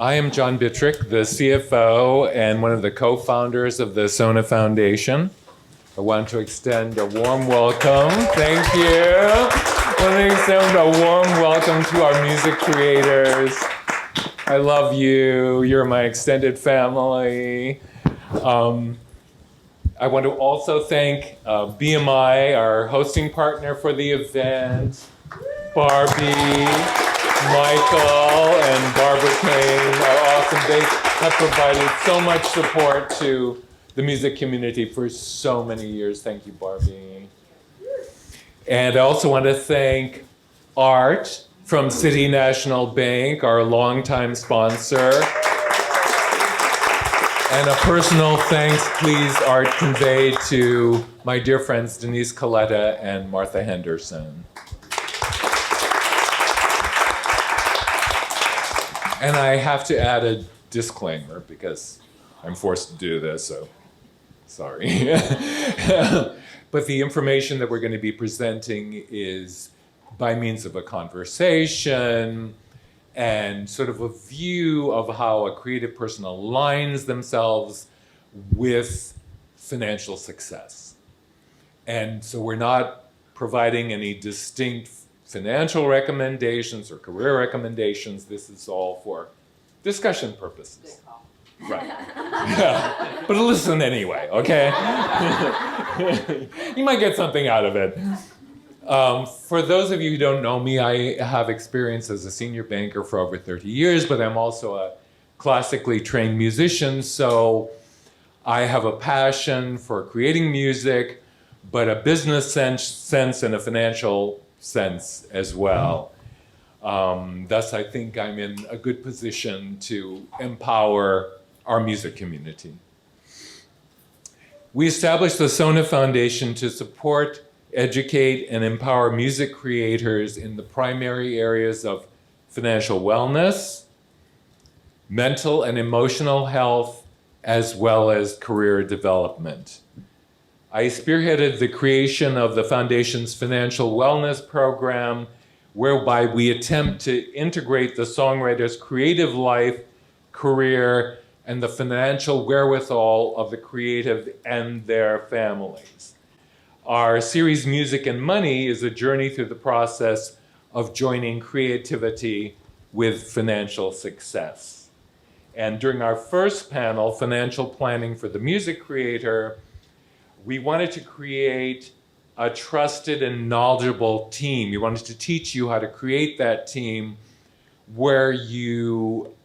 I am John Bittrick, the CFO and one of the co-founders of the SONA Foundation. I want to extend a warm welcome. Thank you. I want to extend a warm welcome to our music creators. I love you. You're my extended family. I want to also thank BMI, our hosting partner for the event, Barbie, Michael, and Barbara Kane are awesome. They have provided so much support to the music community for so many years. Thank you, Barbie. And I also want to thank Art from City National Bank, our longtime sponsor. And a personal thanks, please, Art, conveyed to my dear friends Denise Coletta and Martha Henderson. And I have to add a disclaimer because I'm forced to do this, so sorry. But the information that we're going to be presenting is by means of a conversation and sort of a view of how a creative person aligns themselves with financial success. And so we're not providing any distinct financial recommendations or career recommendations. This is all for discussion purposes. Right. Yeah. But listen anyway, okay? You might get something out of it. For those of you who don't know me, I have experience as a senior banker for over 30 years, but I'm also a classically trained musician, so I have a passion for creating music, but a business sense and a financial sense as well. Thus, I think I'm in a good position to empower our music community. We established the SONA Foundation to support, educate, and empower music creators in the primary areas of financial wellness, mental and emotional health, as well as career development. I spearheaded the creation of the Foundation's financial wellness program, whereby we attempt to integrate the songwriter's creative life, career, and the financial wherewithal of the creative and their families. Our series, Music and Money, is a journey through the process of joining creativity with financial success. And during our first panel, Financial Planning for the Music Creator, we wanted to create a trusted and knowledgeable team. We wanted to teach you how to create that team where you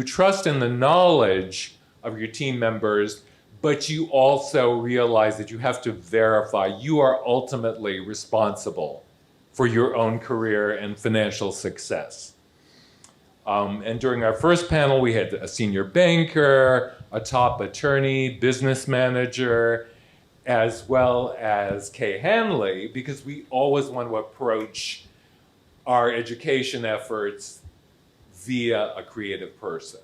trust in the knowledge of your team members, but you also realize that you have to verify you are ultimately responsible for your own career and financial success. And during our first panel, we had a senior banker, a top attorney, business manager, as well as Kay Hanley, because we always want to approach our education efforts via a creative person,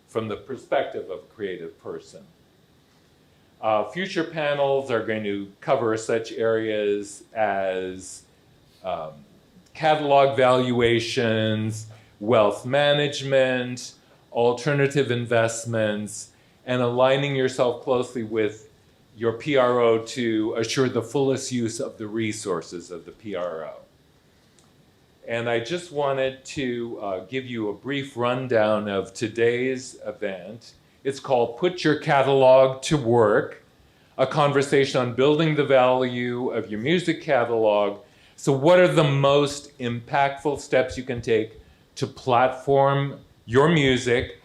from the perspective of a creative person. Future panels are going to cover such areas as catalog valuations, wealth management, alternative investments, and aligning yourself closely with your PRO to assure the fullest use of the resources of the PRO. And I just wanted to give you a brief rundown of today's event. It's called Put Your Catalog to Work, a conversation on building the value of your music catalog. So what are the most impactful steps you can take to platform your music,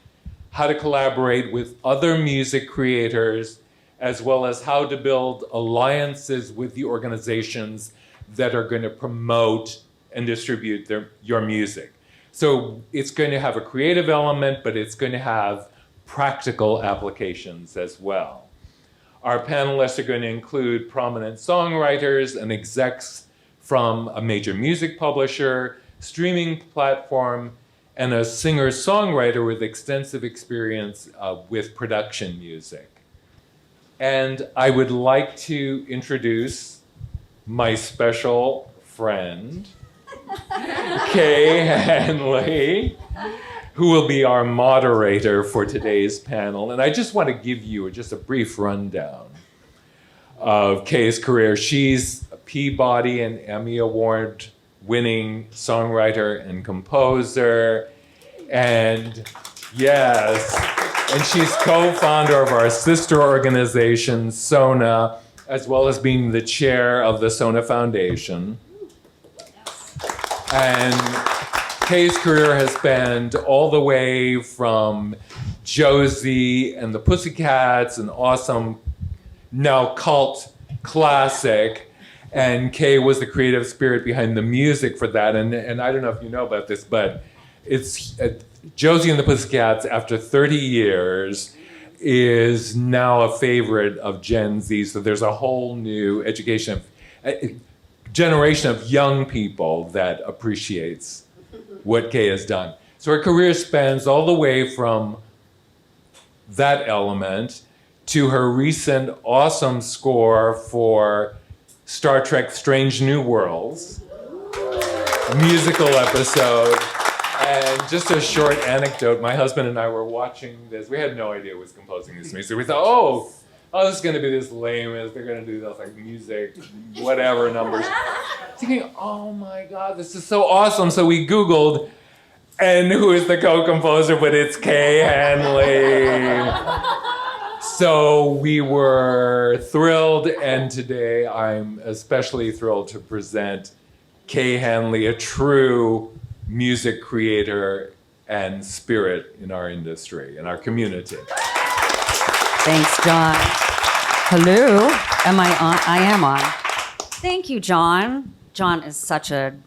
how to collaborate with other music creators, as well as how to build alliances with the organizations that are going to promote and distribute your music. So it's going to have a creative element, but it's going to have practical applications as well. Our panelists are going to include prominent songwriters and execs from a major music publisher, streaming platform, and a singer-songwriter with extensive experience with production music. And I would like to introduce my special friend, Kay Hanley, who will be our moderator for today's panel. And I just want to give you just a brief rundown of Kay's career. She's a Peabody and Emmy Award winning songwriter and composer. And yes, and she's co-founder of our sister organization, SONA, as well as being the chair of the SONA Foundation. And Kay's career has spanned all the way from Josie and the Pussycats, an awesome, now cult classic. And Kay was the creative spirit behind the music for that. And I don't know if you know about this, but it's Josie and the Pussycats, after 30 years, is now a favorite of Gen Z. So there's a whole new generation of young people that appreciates what Kay has done. So her career spans all the way from that element to her recent awesome score for Star Trek Strange New Worlds, musical episode. And just a short anecdote, my husband and I were watching this. We had no idea who was composing this music. We thought, oh, this is going to be this lame, they're going to do those like music, whatever numbers. Thinking, oh my God, this is so awesome. So we Googled, and who is the co-composer, but it's Kay Hanley. So we were thrilled, and today I'm especially thrilled to present Kay Hanley, a true music creator and spirit in our industry, in our community. Thanks, John. Hello. Am I on? I am on. Thank you, John. John is such an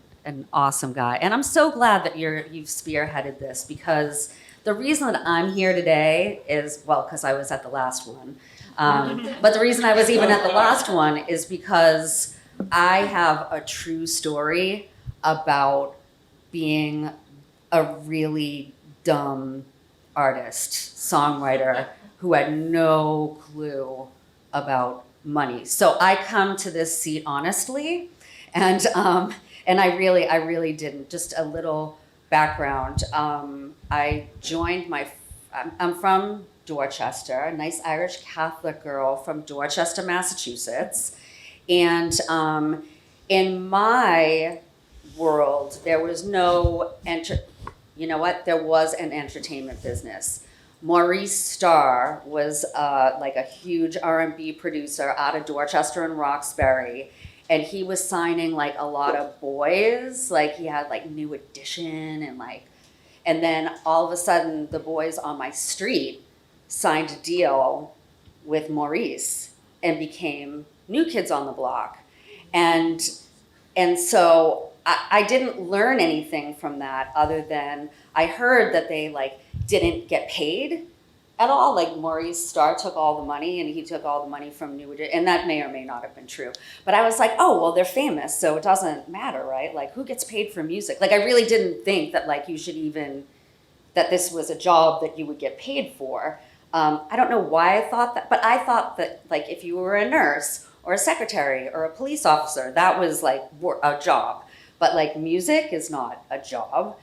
awesome guy. And I'm so glad that you've spearheaded this, because the reason that I'm here today is, well, because I was at the last one. But the reason I was even at the last one is because I have a true story about being a really dumb artist, songwriter, who had no clue about money. So I come to this seat honestly, and I really didn't. Just a little background. I joined I'm from Dorchester, a nice Irish Catholic girl from Dorchester, Massachusetts, and in my world there was no there was an entertainment business. Maurice Starr was like a huge R&B producer out of Dorchester and Roxbury, and he was signing like a lot of boys. Like he had like New Edition and then all of a sudden the boys on my street signed a deal with Maurice and became New Kids on the Block. And so I didn't learn anything from that other than I heard that they didn't get paid at all. Like Maurice Starr took all the money, and he took all the money from New Edition, and that may or may not have been true. But I was like, oh, well, they're famous, so it doesn't matter, right? Like, who gets paid for music? Like, I really didn't think that you should even, that this was a job that you would get paid for. I don't know why I thought that, but I thought that if you were a nurse or a secretary or a police officer, that was a job. But music is not a job.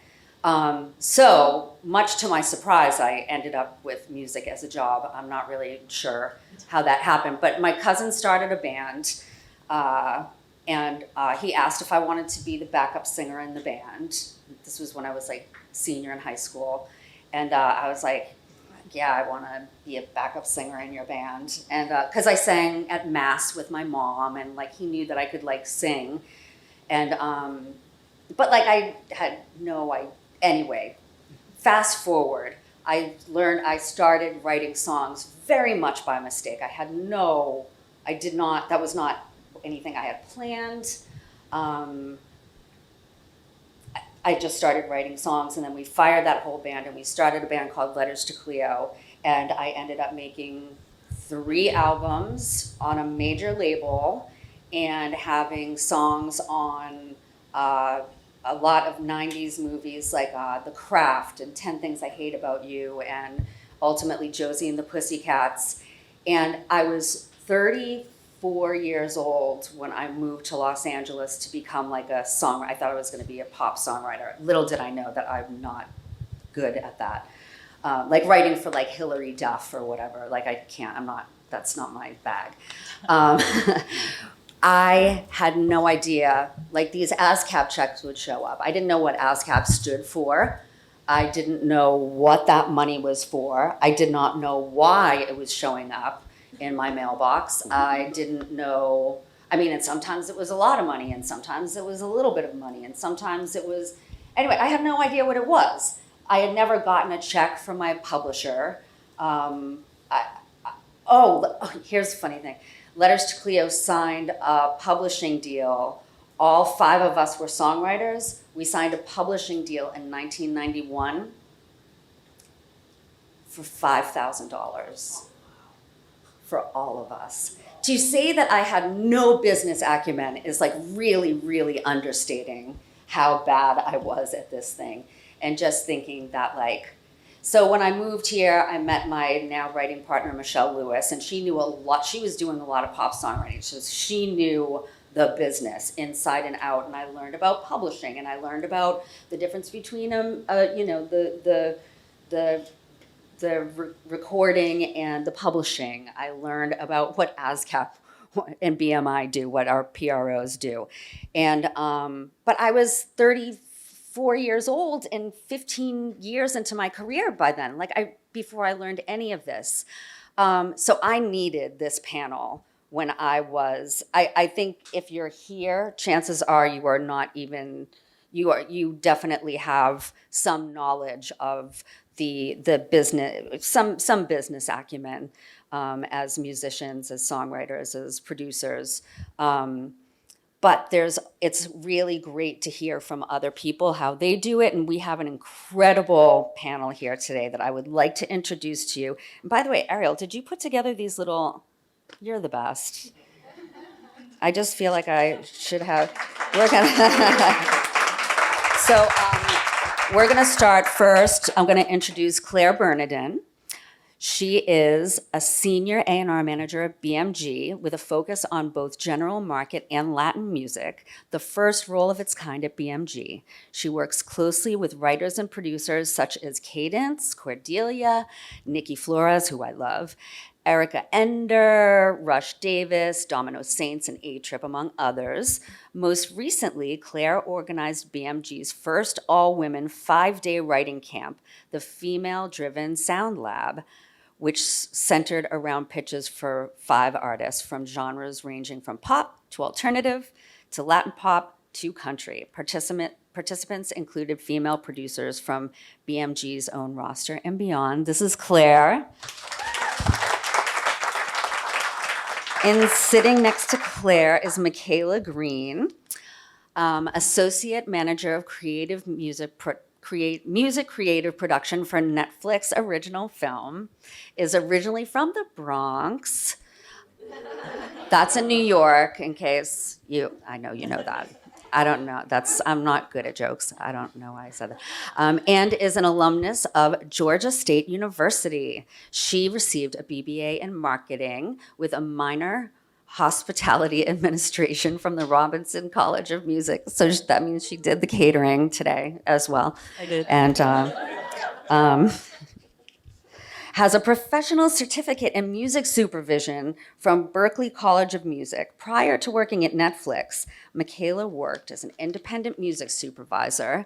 So much to my surprise, I ended up with music as a job. I'm not really sure how that happened, but my cousin started a band, and he asked if I wanted to be the backup singer in the band. This was when I was senior in high school, and I was like, yeah, I want to be a backup singer in your band. And because I sang at mass with my mom, and he knew that I could sing. And, but I had no idea. Anyway, fast forward, I started writing songs very much by mistake. That was not anything I had planned. I just started writing songs, and then we fired that whole band, and we started a band called Letters to Cleo, and I ended up making 3 albums on a major label and having songs on a lot of 90s movies like The Craft and 10 Things I Hate About You, and ultimately Josie and the Pussycats. And I was 34 years old when I moved to Los Angeles to become a songwriter. I thought I was going to be a pop songwriter. Little did I know that I'm not good at that. Like writing for like Hillary Duff or whatever. Like that's not my bag. I had no idea, like these ASCAP checks would show up. I didn't know what ASCAP stood for. I didn't know what that money was for. I did not know why it was showing up in my mailbox. I didn't know, and sometimes it was a lot of money, and sometimes it was a little bit of money, and sometimes it was, anyway, I had no idea what it was. I had never gotten a check from my publisher. Here's a funny thing. Letters to Cleo signed a publishing deal. All 5 of us were songwriters. We signed a publishing deal in 1991 for $5,000 for all of us. To say that I had no business acumen is like really, really understating how bad I was at this thing. And just thinking that so when I moved here, I met my now writing partner, Michelle Lewis, and she knew a lot. She was doing a lot of pop songwriting. So she knew the business inside and out. And I learned about publishing, and I learned about the difference between the recording and the publishing. I learned about what ASCAP and BMI do, what our PROs do. And but I was 34 years old and 15 years into my career by then, before I learned any of this. So I needed this panel when I think if you're here, chances are you are not even, you definitely have some knowledge of the business, some business acumen as musicians, as songwriters, as producers. But it's really great to hear from other people how they do it. And we have an incredible panel here today that I would like to introduce to you. And by the way, Ariel, did you put together these little, you're the best. I just feel like I should have, we're gonna start first. I'm gonna introduce Claire Bernardin. She is a senior A&R manager at BMG with a focus on both general market and Latin music, the first role of its kind at BMG. She works closely with writers and producers such as Cadence, Cordelia, Nikki Flores, who I love, Erica Ender, Rush Davis, Domino Saints, and A-Trip, among others. Most recently, Claire organized BMG's first all-women 5-day writing camp, the Female-Driven Sound Lab, which centered around pitches for 5 artists from genres ranging from pop to alternative to Latin pop to country. Participants included female producers from BMG's own roster and beyond. This is Claire. And sitting next to Claire is Michaela Green, Associate Manager of Creative Music Creative Production for Netflix original film, is originally from the Bronx. That's in New York, in case I know you know that. I don't know, I'm not good at jokes. I don't know why I said that. And is an alumnus of Georgia State University. She received a BBA in marketing with a minor hospitality administration from the Robinson College of Music. So that means she did the catering today as well. I did. And has a professional certificate in music supervision from Berklee College of Music. Prior to working at Netflix, Michaela worked as an independent music supervisor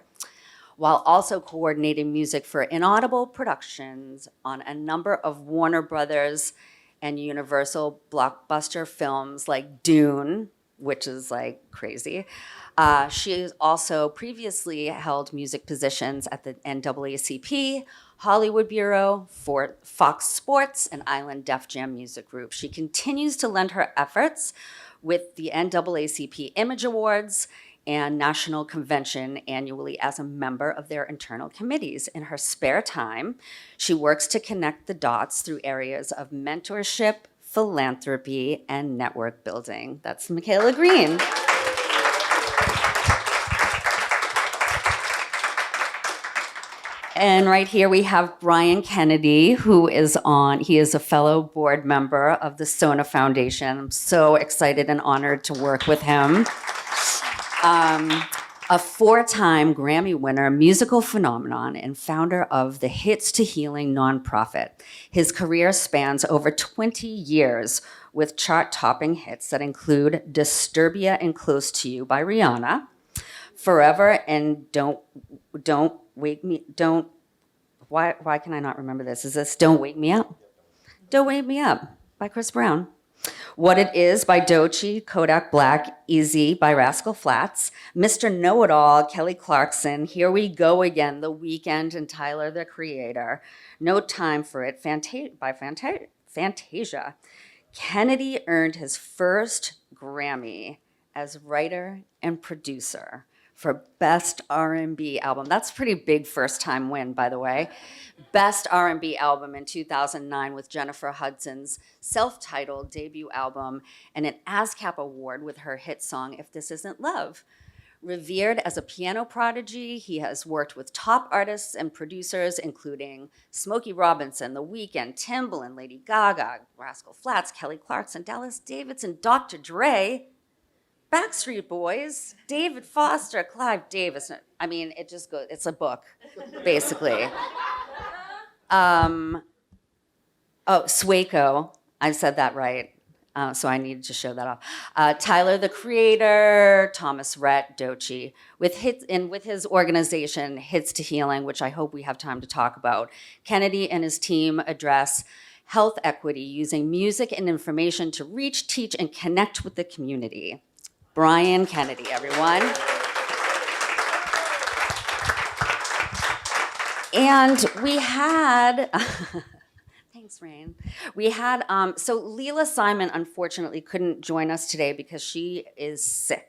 while also coordinating music for Inaudible Productions on a number of Warner Brothers and Universal blockbuster films like Dune, which is crazy. She has also previously held music positions at the NAACP, Hollywood Bureau, for Fox Sports, and Island Def Jam Music Group. She continues to lend her efforts with the NAACP Image Awards and National Convention annually as a member of their internal committees. In her spare time, she works to connect the dots through areas of mentorship, philanthropy, and network building. That's Michaela Green. And right here we have Brian Kennedy, he is a fellow board member of the SONA Foundation. I'm so excited and honored to work with him. a 4-time Grammy winner, musical phenomenon, and founder of the Hits to Healing nonprofit. His career spans over 20 years with chart-topping hits that include Disturbia and Close to You by Rihanna, Forever and why can I not remember this? Is this Don't Wake Me Up? Don't Wake Me Up by Chris Brown. What It Is by Doechii, Kodak Black, Easy by Rascal Flatts, Mr. Know-It-All, Kelly Clarkson, Here We Go Again, The Weeknd and Tyler, the Creator, No Time for It by Fantasia. Kennedy earned his first Grammy as writer and producer for Best R&B Album. That's a pretty big first-time win, by the way. Best R&B Album in 2009 with Jennifer Hudson's self-titled debut album, and an ASCAP Award with her hit song, If This Isn't Love. Revered as a piano prodigy, he has worked with top artists and producers, including Smokey Robinson, The Weeknd, Timbaland, Lady Gaga, Rascal Flatts, Kelly Clarkson, Dallas Davidson, Dr. Dre, Backstreet Boys, David Foster, Clive Davis. I mean, it just goes, it's a book, basically. Swaco, I said that right, so I needed to show that off. Tyler, the Creator, Thomas Rhett, Doechii, with his organization, Hits to Healing, which I hope we have time to talk about. Kennedy and his team address health equity using music and information to reach, teach, and connect with the community. Brian Kennedy, everyone. And we had, thanks, Rain. We had, so Leela Simon unfortunately couldn't join us today because she is sick.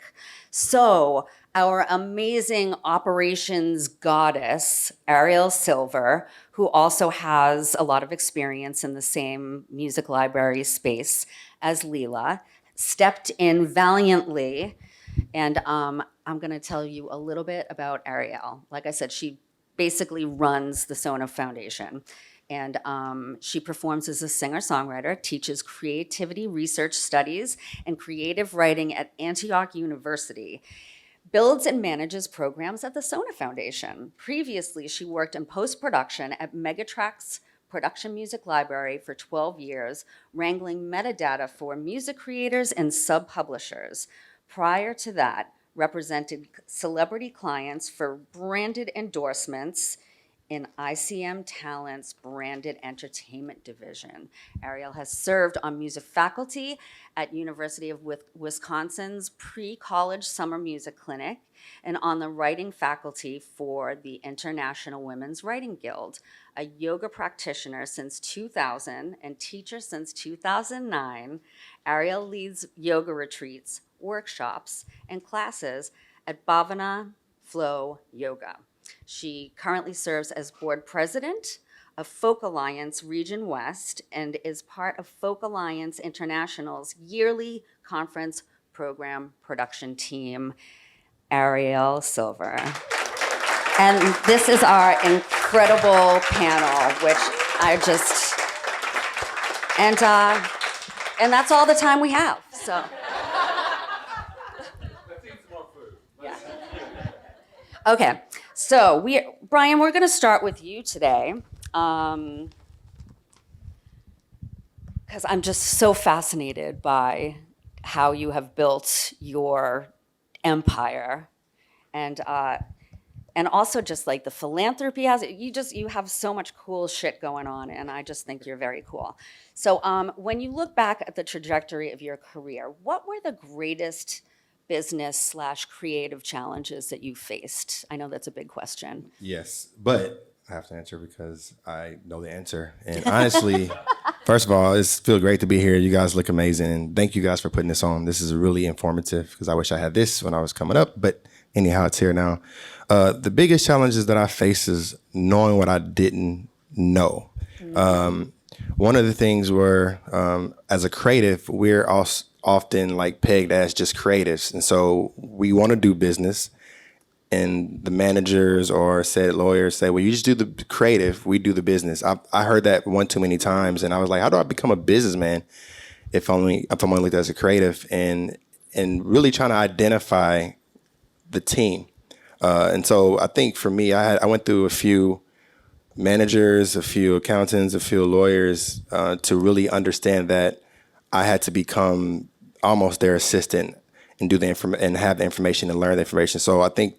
So our amazing operations goddess, Ariel Silver, who also has a lot of experience in the same music library space as Leela, stepped in valiantly. And I'm gonna tell you a little bit about Ariel. Like I said, she basically runs the SONA Foundation. And she performs as a singer-songwriter, teaches creativity research studies and creative writing at Antioch University, builds and manages programs at the SONA Foundation. Previously, she worked in post-production at Megatrack's Production Music Library for 12 years, wrangling metadata for music creators and sub-publishers. Prior to that, represented celebrity clients for branded endorsements in ICM Talent's Branded Entertainment Division. Ariel has served on music faculty at University of Wisconsin's pre-college summer music clinic and on the writing faculty for the International Women's Writing Guild. A yoga practitioner since 2000 and teacher since 2009, Ariel leads yoga retreats, workshops, and classes at Bhavana Flow Yoga. She currently serves as board president of Folk Alliance Region West and is part of Folk Alliance International's yearly conference program production team. Ariel Silver. And this is our incredible panel, which I just, and that's all the time we have, so. Let's eat some more food. Yeah. Okay, so Brian, we're gonna start with you today, because I'm just so fascinated by how you have built your empire, and also just like the philanthropy you have so much cool shit going on, and I just think you're very cool. So when you look back at the trajectory of your career, what were the greatest business/creative challenges that you faced? I know that's a big question. Yes, but I have to answer because I know the answer. And honestly, first of all, it feels great to be here. You guys look amazing. And thank you guys for putting this on. This is really informative because I wish I had this when I was coming up. But anyhow, it's here now. The biggest challenges that I face is knowing what I didn't know. One of the things were, as a creative, we're often like pegged as just creatives. And so we want to do business. And the managers or said lawyers say, well, you just do the creative, we do the business. I heard that one too many times, and I was like, how do I become a businessman if I'm only looked at as a creative? And really trying to identify the team. And so I think for me, I went through a few managers, a few accountants, a few lawyers to really understand that I had to become almost their assistant and do and have the information and learn the information. So I think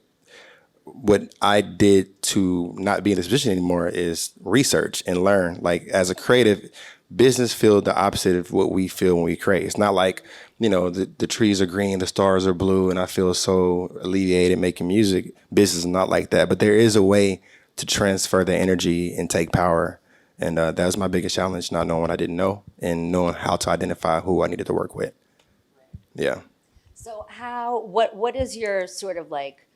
what I did to not be in this position anymore is research and learn. Like as a creative, business feel the opposite of what we feel when we create. It's not like, the trees are green, the stars are blue, and I feel so alleviated making music. Business is not like that, but there is a way to transfer the energy and take power. And that was my biggest challenge, not knowing what I didn't know and knowing how to identify who I needed to work with. Yeah. So what is your sort of like,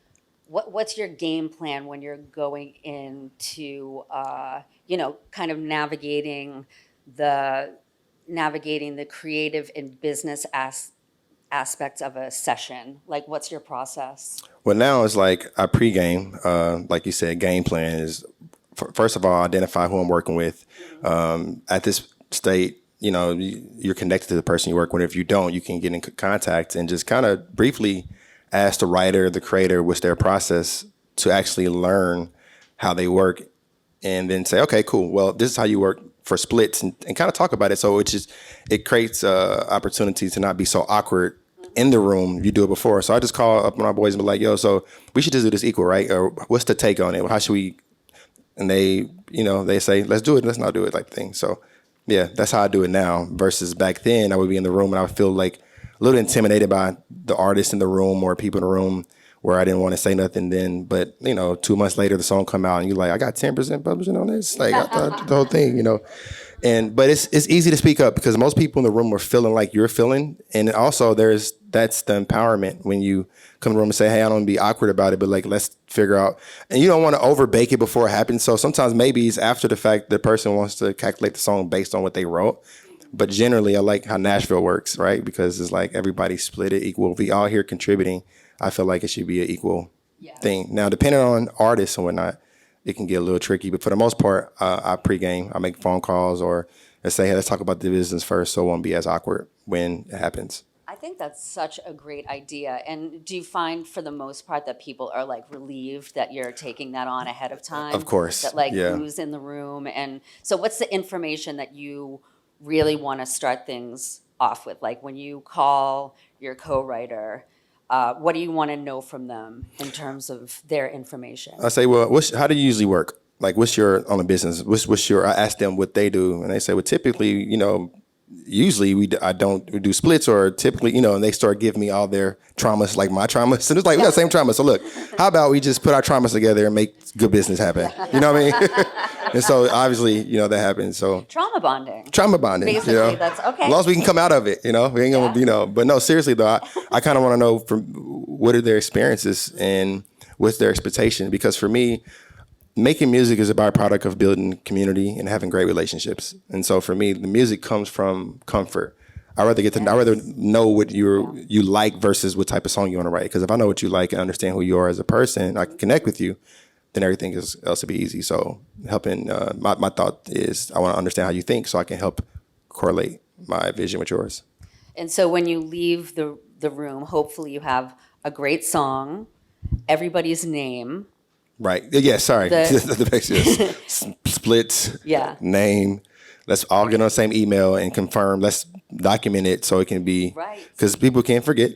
what's your game plan when you're going into, kind of navigating the creative and business aspects of a session? Like, what's your process? Well, now it's like I pregame, like you said, game plan is first of all, identify who I'm working with. At this state, you're connected to the person you work with. If you don't, you can get in contact and just kind of briefly ask the writer, the creator, what's their process to actually learn how they work, and then say, okay, cool. Well, this is how you work for splits, and kind of talk about it. So it creates opportunity to not be so awkward in the room. You do it before. So I just call up my boys and be like, yo, so we should just do this equal, right? Or what's the take on it? How should we? And they say, let's do it, let's not do it, type thing. So yeah, that's how I do it now. Versus back then, I would be in the room and I would feel like a little intimidated by the artists in the room or people in the room where I didn't want to say nothing then. But 2 months later, the song come out and you're like, I got 10% publishing on this. Like I thought the whole thing, but it's easy to speak up because most people in the room are feeling like you're feeling. And also that's the empowerment when you come in the room and say, hey, I don't want to be awkward about it, but like, let's figure out. And you don't want to overbake it before it happens. So sometimes maybe it's after the fact the person wants to calculate the song based on what they wrote. But generally, I like how Nashville works, right? Because it's like everybody split it equal. If we all here contributing, I feel like it should be an equal thing. Now, depending on artists and whatnot, it can get a little tricky. But for the most part, I pregame. I make phone calls or I say, hey, let's talk about the business first so it won't be as awkward when it happens. I think that's such a great idea. And do you find for the most part that people are like relieved that you're taking that on ahead of time? Of course. That like who's in the room? And so what's the information that you really want to start things off with? Like when you call your co-writer, what do you want to know from them in terms of their information? I say, well, how do you usually work? Like, what's your on a business? I ask them what they do, and they say, well, typically, usually we do splits, or typically, and they start giving me all their traumas, like my traumas, and it's like we got the same trauma. So look, how about we just put our traumas together and make good business happen? You know what I mean? And so obviously, that happens. So trauma bonding. Basically, that's okay. As long as we can come out of it, we ain't gonna, But no, seriously though, I kind of want to know from what are their experiences and what's their expectation, because for me, making music is a byproduct of building community and having great relationships. And so for me, the music comes from comfort. I rather know what you like versus what type of song you want to write. Because if I know what you like and understand who you are as a person, I can cenonnect with you, then everything else will be easy. So helping, my thought is I want to understand how you think so I can help correlate my vision with yours. And so when you leave the room, hopefully you have a great song, everybody's name. Right. Yeah, sorry. The basics. Splits. Yeah. Name. Let's all get on the same email and confirm. Let's document it so it can be. Right. Because people can't forget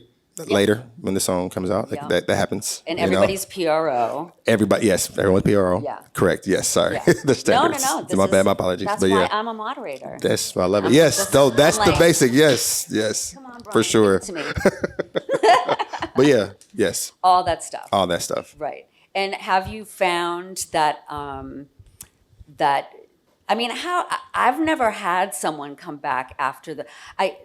later when the song comes out. Yeah. That happens. And everybody's PRO. Everyone's PRO. Yeah. Correct. Yes. Sorry. Yeah. The standards. No. My bad. My apologies. That's but why yeah. I'm a moderator. That's why I love it. Yes. That's I'm the like, basic. Yes. Come on, Brian, for sure. give it to me. But yeah. Yes. All that stuff. All that stuff. Right. And have you found that I've never had someone come back after I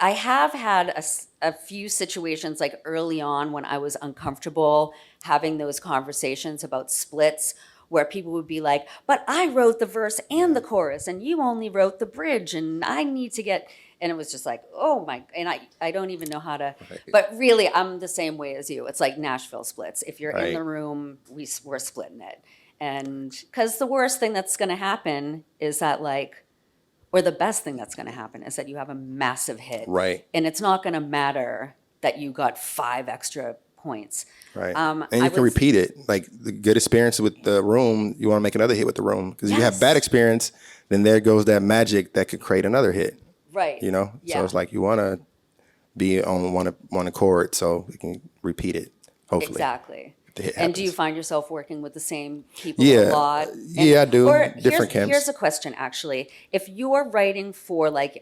have had a few situations like early on when I was uncomfortable having those conversations about splits where people would be like, but I wrote the verse and the chorus and you only wrote the bridge and I need to get, and it was just like, oh my, and I don't even know how to, but really I'm the same way as you. It's like Nashville splits. If you're in the room, we're splitting it. And because the worst thing that's going to happen is that or the best thing that's going to happen is that you have a massive hit. Right. And it's not going to matter that you got 5 extra points. Right. Um, And I you can was- repeat it. Like the good experience with the room, you want to make another hit with the room. Because if you have Yes. bad experience, then there goes that magic that could create another hit. Right. You know? Yeah. So it's like you want to be on one accord so you can repeat it, hopefully. Exactly. the hit And do you happens. find yourself working with the same people Yeah. a lot? Yeah, I do. Or Different camps. Here's a question, actually. If you are writing for like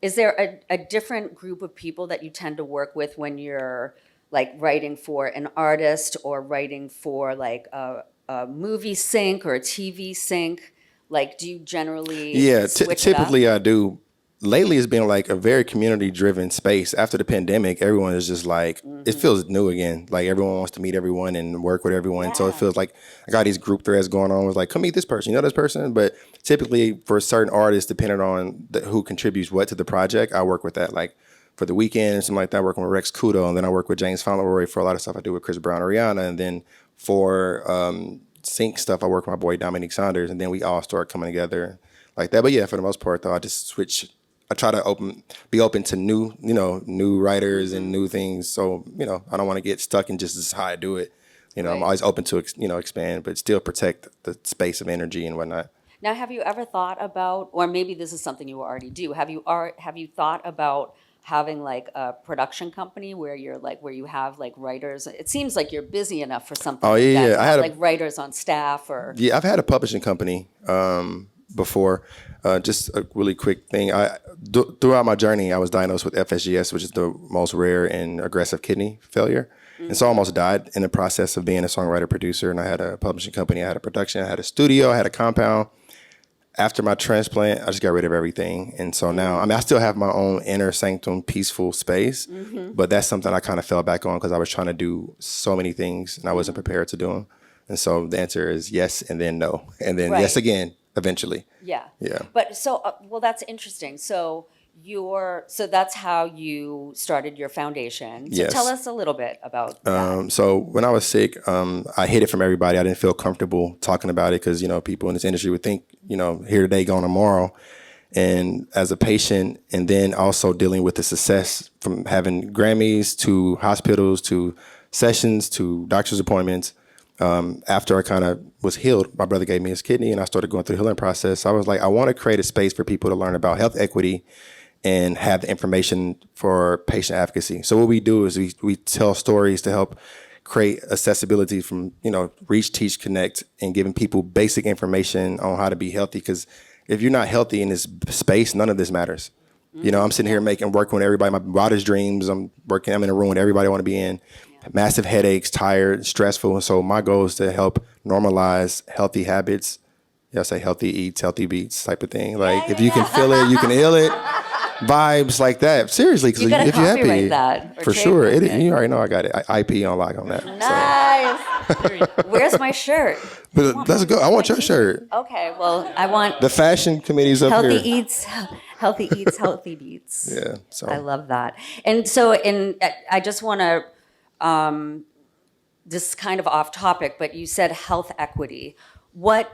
is there a different group of people that you tend to work with when you're like writing for an artist or writing for like a movie sync or a TV sync? Like, do you generally Yeah, switch it up? typically I do. Lately, it's been like a very community-driven space. After the pandemic, everyone is just like, it feels new again. Like everyone wants to meet everyone and work with everyone. So it Yeah. feels like I got these group threads going on with like, come meet this person, you know this person? But typically for certain artists, depending on who contributes what to the project, I work with that. Like for the weekend and something like that, working with Rex Kudo. And then I work with James Fauntleroy for a lot of stuff I do with Chris Brown and Rihanna. And then for sync stuff, I work with my boy Dominique Saunders. And then we all start coming together like that. But yeah, for the most part, though, I just switch. I try to be open to new writers and new things. So, I don't want to get stuck in just this is how I do it. I'm Right. always open to, expand, but still protect the space of energy and whatnot. Now, have you ever thought about, or maybe this is something you already do, have you thought about having like a production company where you have like writers? It seems like you're busy enough for something Oh, like yeah, that. yeah. to I have, had a- like writers on staff or. Yeah, I've had a publishing company before. Just a really quick thing. Throughout my journey, I was diagnosed with FSGS, which is the most rare and aggressive kidney failure. And so I almost died in the process of being a songwriter producer. And I had a publishing company, I had a production, I had a studio, I had a compound. After my transplant, I just got rid of everything. And so now, I still have my own inner sanctum, peaceful space, but that's something I kind of fell back on because I was trying to do so many things and I wasn't prepared to do them. And so the answer is yes, and then no, and then yes Right. again, eventually. Yeah. Yeah. But so, well, that's interesting. So that's how you started your foundation. So Yes. tell us a little bit about that. So when I was sick, I hid it from everybody. I didn't feel comfortable talking about it because, people in this industry would think, here today, gone tomorrow. And as a patient, and then also dealing with the success from having Grammys to hospitals to sessions to doctor's appointments. After I kind of was healed, my brother gave me his kidney and I started going through the healing process. I was like, I want to create a space for people to learn about health equity and have the information for patient advocacy. So what we do is we tell stories to help create accessibility from, reach, teach, connect, and giving people basic information on how to be healthy. Because if you're not healthy in this space, none of this matters. I'm sitting here working with everybody, my wildest dreams. I'm in a room with everybody I want to be in. Massive headaches, tired, stressful. And so my goal is to help normalize healthy habits. I say healthy eats, healthy beats type of thing. Like if you can feel it, you can heal it. Vibes like that. Seriously, because You gotta if you're happy, copyright that or for sure. trademark it. You already know I got it. IP on lock on that. Nice. Where's my shirt? But let's go. I want your shirt. Okay, well, I want The fashion committee's up healthy here. eats, healthy beats. Yeah. So I love that. And so, I just want to, this is kind of off topic, but you said health equity. What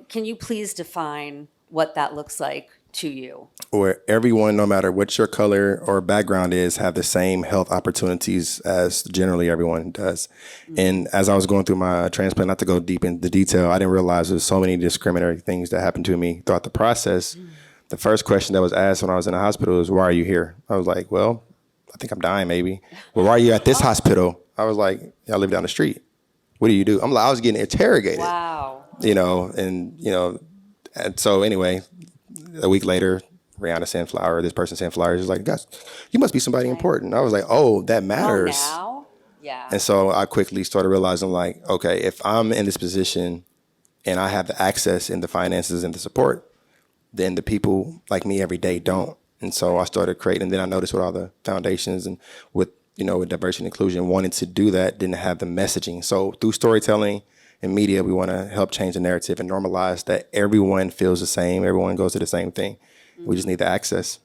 can you please define what that looks like to you? where everyone, no matter what your color or background is, have the same health opportunities as generally everyone does. Mm-hmm. And as I was going through my transplant, not to go deep into detail, I didn't realize there's so many discriminatory things that happened to me throughout the process. Mm-hmm. The first question that was asked when I was in the hospital was, why are you here? I was like, well, I think I'm dying maybe. Well, why are you at this hospital? I was like, I live down the street. What do you do? I was getting interrogated. Wow. And so anyway, a week later, Rihanna sent flowers. This person sent flowers. She's like, guys, you must be somebody important. I was like, oh, that matters. Oh, now? Yeah. And so I quickly started realizing, like, okay, if I'm in this position and I have the access and the finances and the support, then the people like me every day don't. And so I started creating. And then I noticed with all the foundations and with diversity and inclusion, wanting to do that, didn't have the messaging. So through storytelling and media, we want to help change the narrative and normalize that everyone feels the same. Everyone goes to the same thing. Mm-hmm. We just need the access.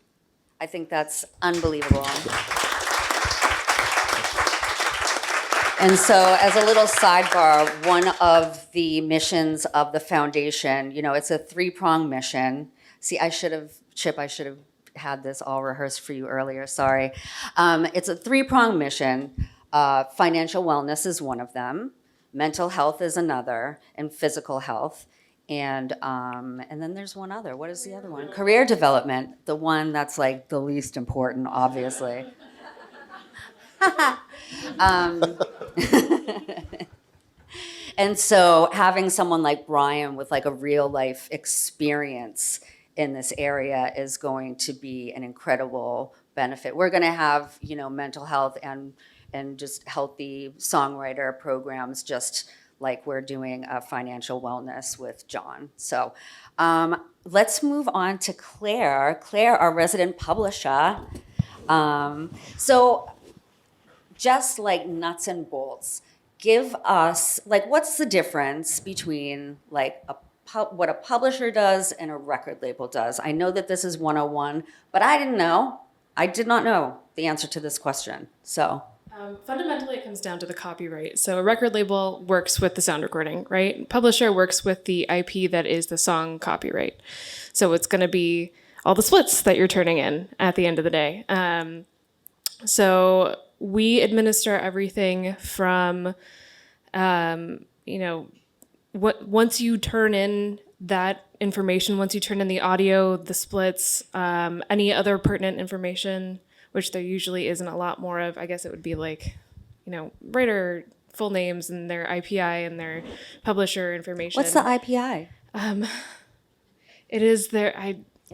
I think that's unbelievable. And so as a little sidebar, one of the missions of the foundation, it's a 3-pronged mission. See, Chip, I should have had this all rehearsed for you earlier, sorry. It's a 3-pronged mission. Financial wellness is one of them. Mental health is another, and physical health. And then there's one other. What is the other one? Career development, the one that's like the least important, obviously. And so having someone like Brian with like a real life experience in this area is going to be an incredible benefit. We're going to have, mental health and just healthy songwriter programs, just like we're doing financial wellness with John. So let's move on to Claire. Claire, our resident publisher. So just like nuts and bolts, give us, like, what's the difference between like what a publisher does and a record label does? I know that this is 101, but I did not know the answer to this question. So fundamentally, it comes down to the copyright. So a record label works with the sound recording, right? Publisher works with the IP that is the song copyright. So it's going to be all the splits that you're turning in at the end of the day. So we administer everything from, once you turn in that information, once you turn in the audio, the splits, any other pertinent information, which there usually isn't a lot more of. I guess it would be like, writer full names and their IPI and their publisher information. what's the IPI? It is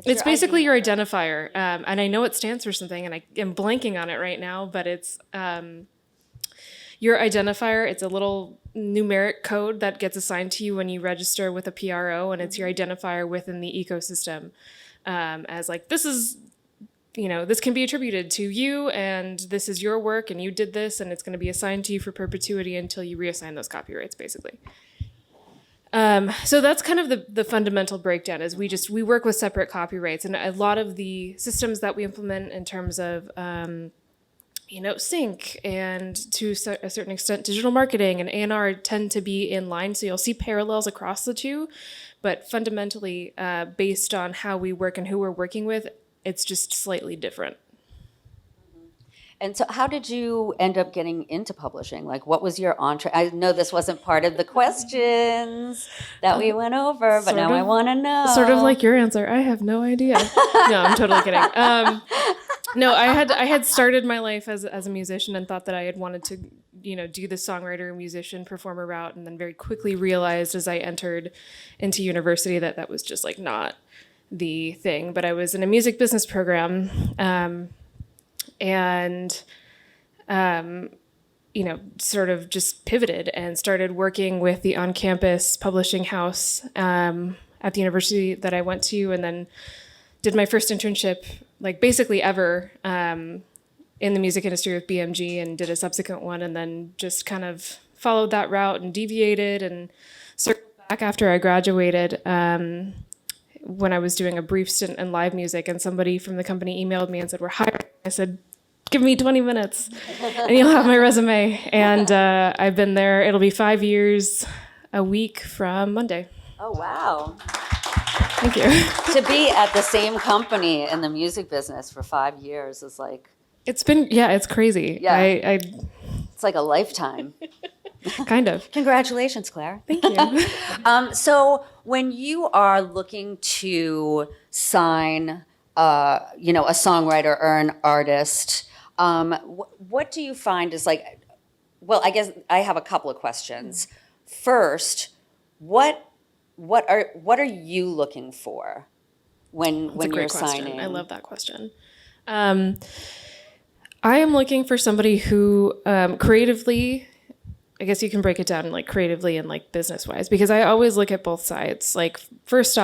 it's basically your your identifier. And I know it stands for something, and I am blanking on it right now, but it's your identifier. It's a little numeric code that gets assigned to you when you register with a PRO, and it's your identifier within the ecosystem. As like, this is, this can be attributed to you, and this is your work, and you did this, and it's going to be assigned to you for perpetuity until you reassign those copyrights, basically. So that's kind of the fundamental breakdown is we work with separate copyrights, and a lot of the systems that we implement in terms of, sync and to a certain extent digital marketing and A&R tend to be in line. So you'll see parallels across the two, but fundamentally based on how we work and who we're working with, it's just slightly different. And so how did you end up getting into publishing? Like, what was your entree? I know this wasn't part of the questions that we went over, but now I want to know. Sort of like your answer. I have no idea. No, I'm totally kidding. No, I had started my life as a musician and thought that I had wanted to, do the songwriter, musician, performer route, and then very quickly realized as I entered into university that was just like not the thing. But I was in a music business program, and sort of just pivoted and started working with the on-campus publishing house at the university that I went to, and then did my first internship, like basically ever, in the music industry with BMG, and did a subsequent one, and then just kind of followed that route and deviated and circled back after I graduated when I was doing a brief stint in live music, and somebody from the company emailed me and said, "We're hiring." I said, "Give me 20 minutes and you'll have my resume." And I've been there. It'll be 5 years, a week from Monday. Oh, wow. Thank you. To be at the same company in the music business for 5 years is like... It's crazy. Yeah. It's like a lifetime. Kind of. Congratulations, Claire. Thank you. So when you are looking to sign, a songwriter or an artist, what do you find is like, well, I guess I have a couple of questions. First, what are you looking for when you're signing? I love that question. I am looking for somebody who creatively, I guess you can break it down like creatively and like business wise, because I always look at both sides. Like first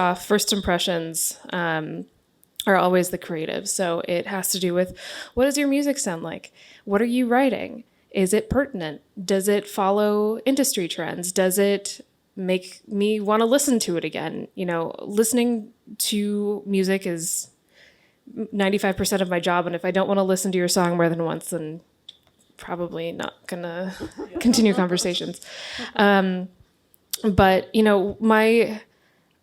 impressions are always the creative. So it has to do with, what does your music sound like? What are you writing? Is it pertinent? Does it follow industry trends? Does it make me want to listen to it again? Listening to music is 95% of my job. And if I don't want to listen to your song more than once, then probably not gonna continue conversations. But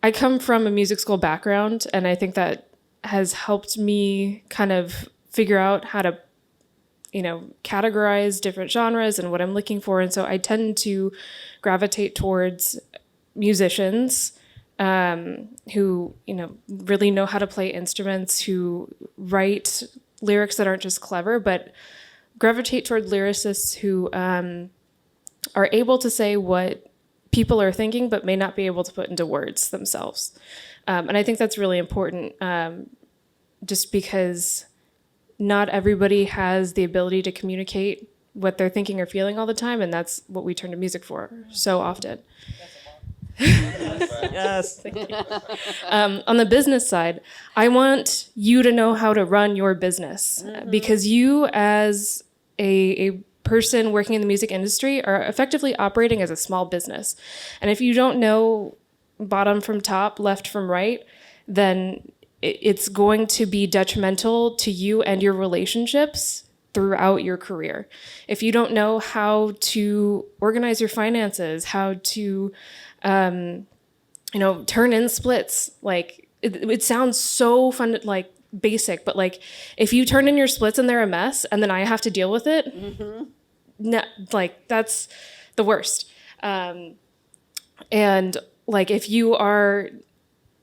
I come from a music school background, and I think that has helped me kind of figure out how to categorize different genres and what I'm looking for. And so I tend to gravitate towards musicians who, really know how to play instruments, who write lyrics that aren't just clever, but gravitate toward lyricists who are able to say what people are thinking, but may not be able to put into words themselves. And I think that's really important, just because not everybody has the ability to communicate what they're thinking or feeling all the time, and that's what we turn to music for so often. Yes. On the business side, I want you to know how to run your business, because you, as a person working in the music industry, are effectively operating as a small business. And if you don't know bottom from top, left from right, then it's going to be detrimental to you and your relationships throughout your career. If you don't know how to organize your finances, how to turn in splits, like it sounds so fun, like basic, but like if you turn in your splits and they're a mess and then I have to deal with it, that's the worst. And like if you are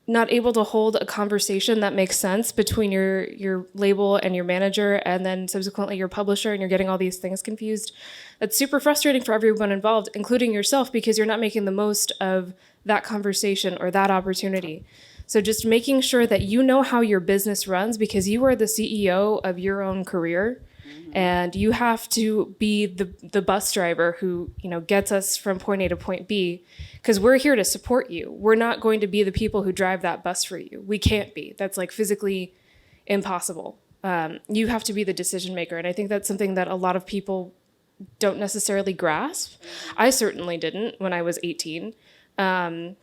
not able to hold a conversation that makes sense between your label and your manager, and then subsequently your publisher, and you're getting all these things confused, that's super frustrating for everyone involved, including yourself, because you're not making the most of that conversation or that opportunity. So just making sure that you know how your business runs, because you are the CEO of your own career, and you have to be the bus driver who, gets us from point A to point B, because we're here to support you. We're not going to be the people who drive that bus for you. We can't be. That's like physically impossible. You have to be the decision maker. And I think that's something that a lot of people don't necessarily grasp. I certainly didn't when I was 18. And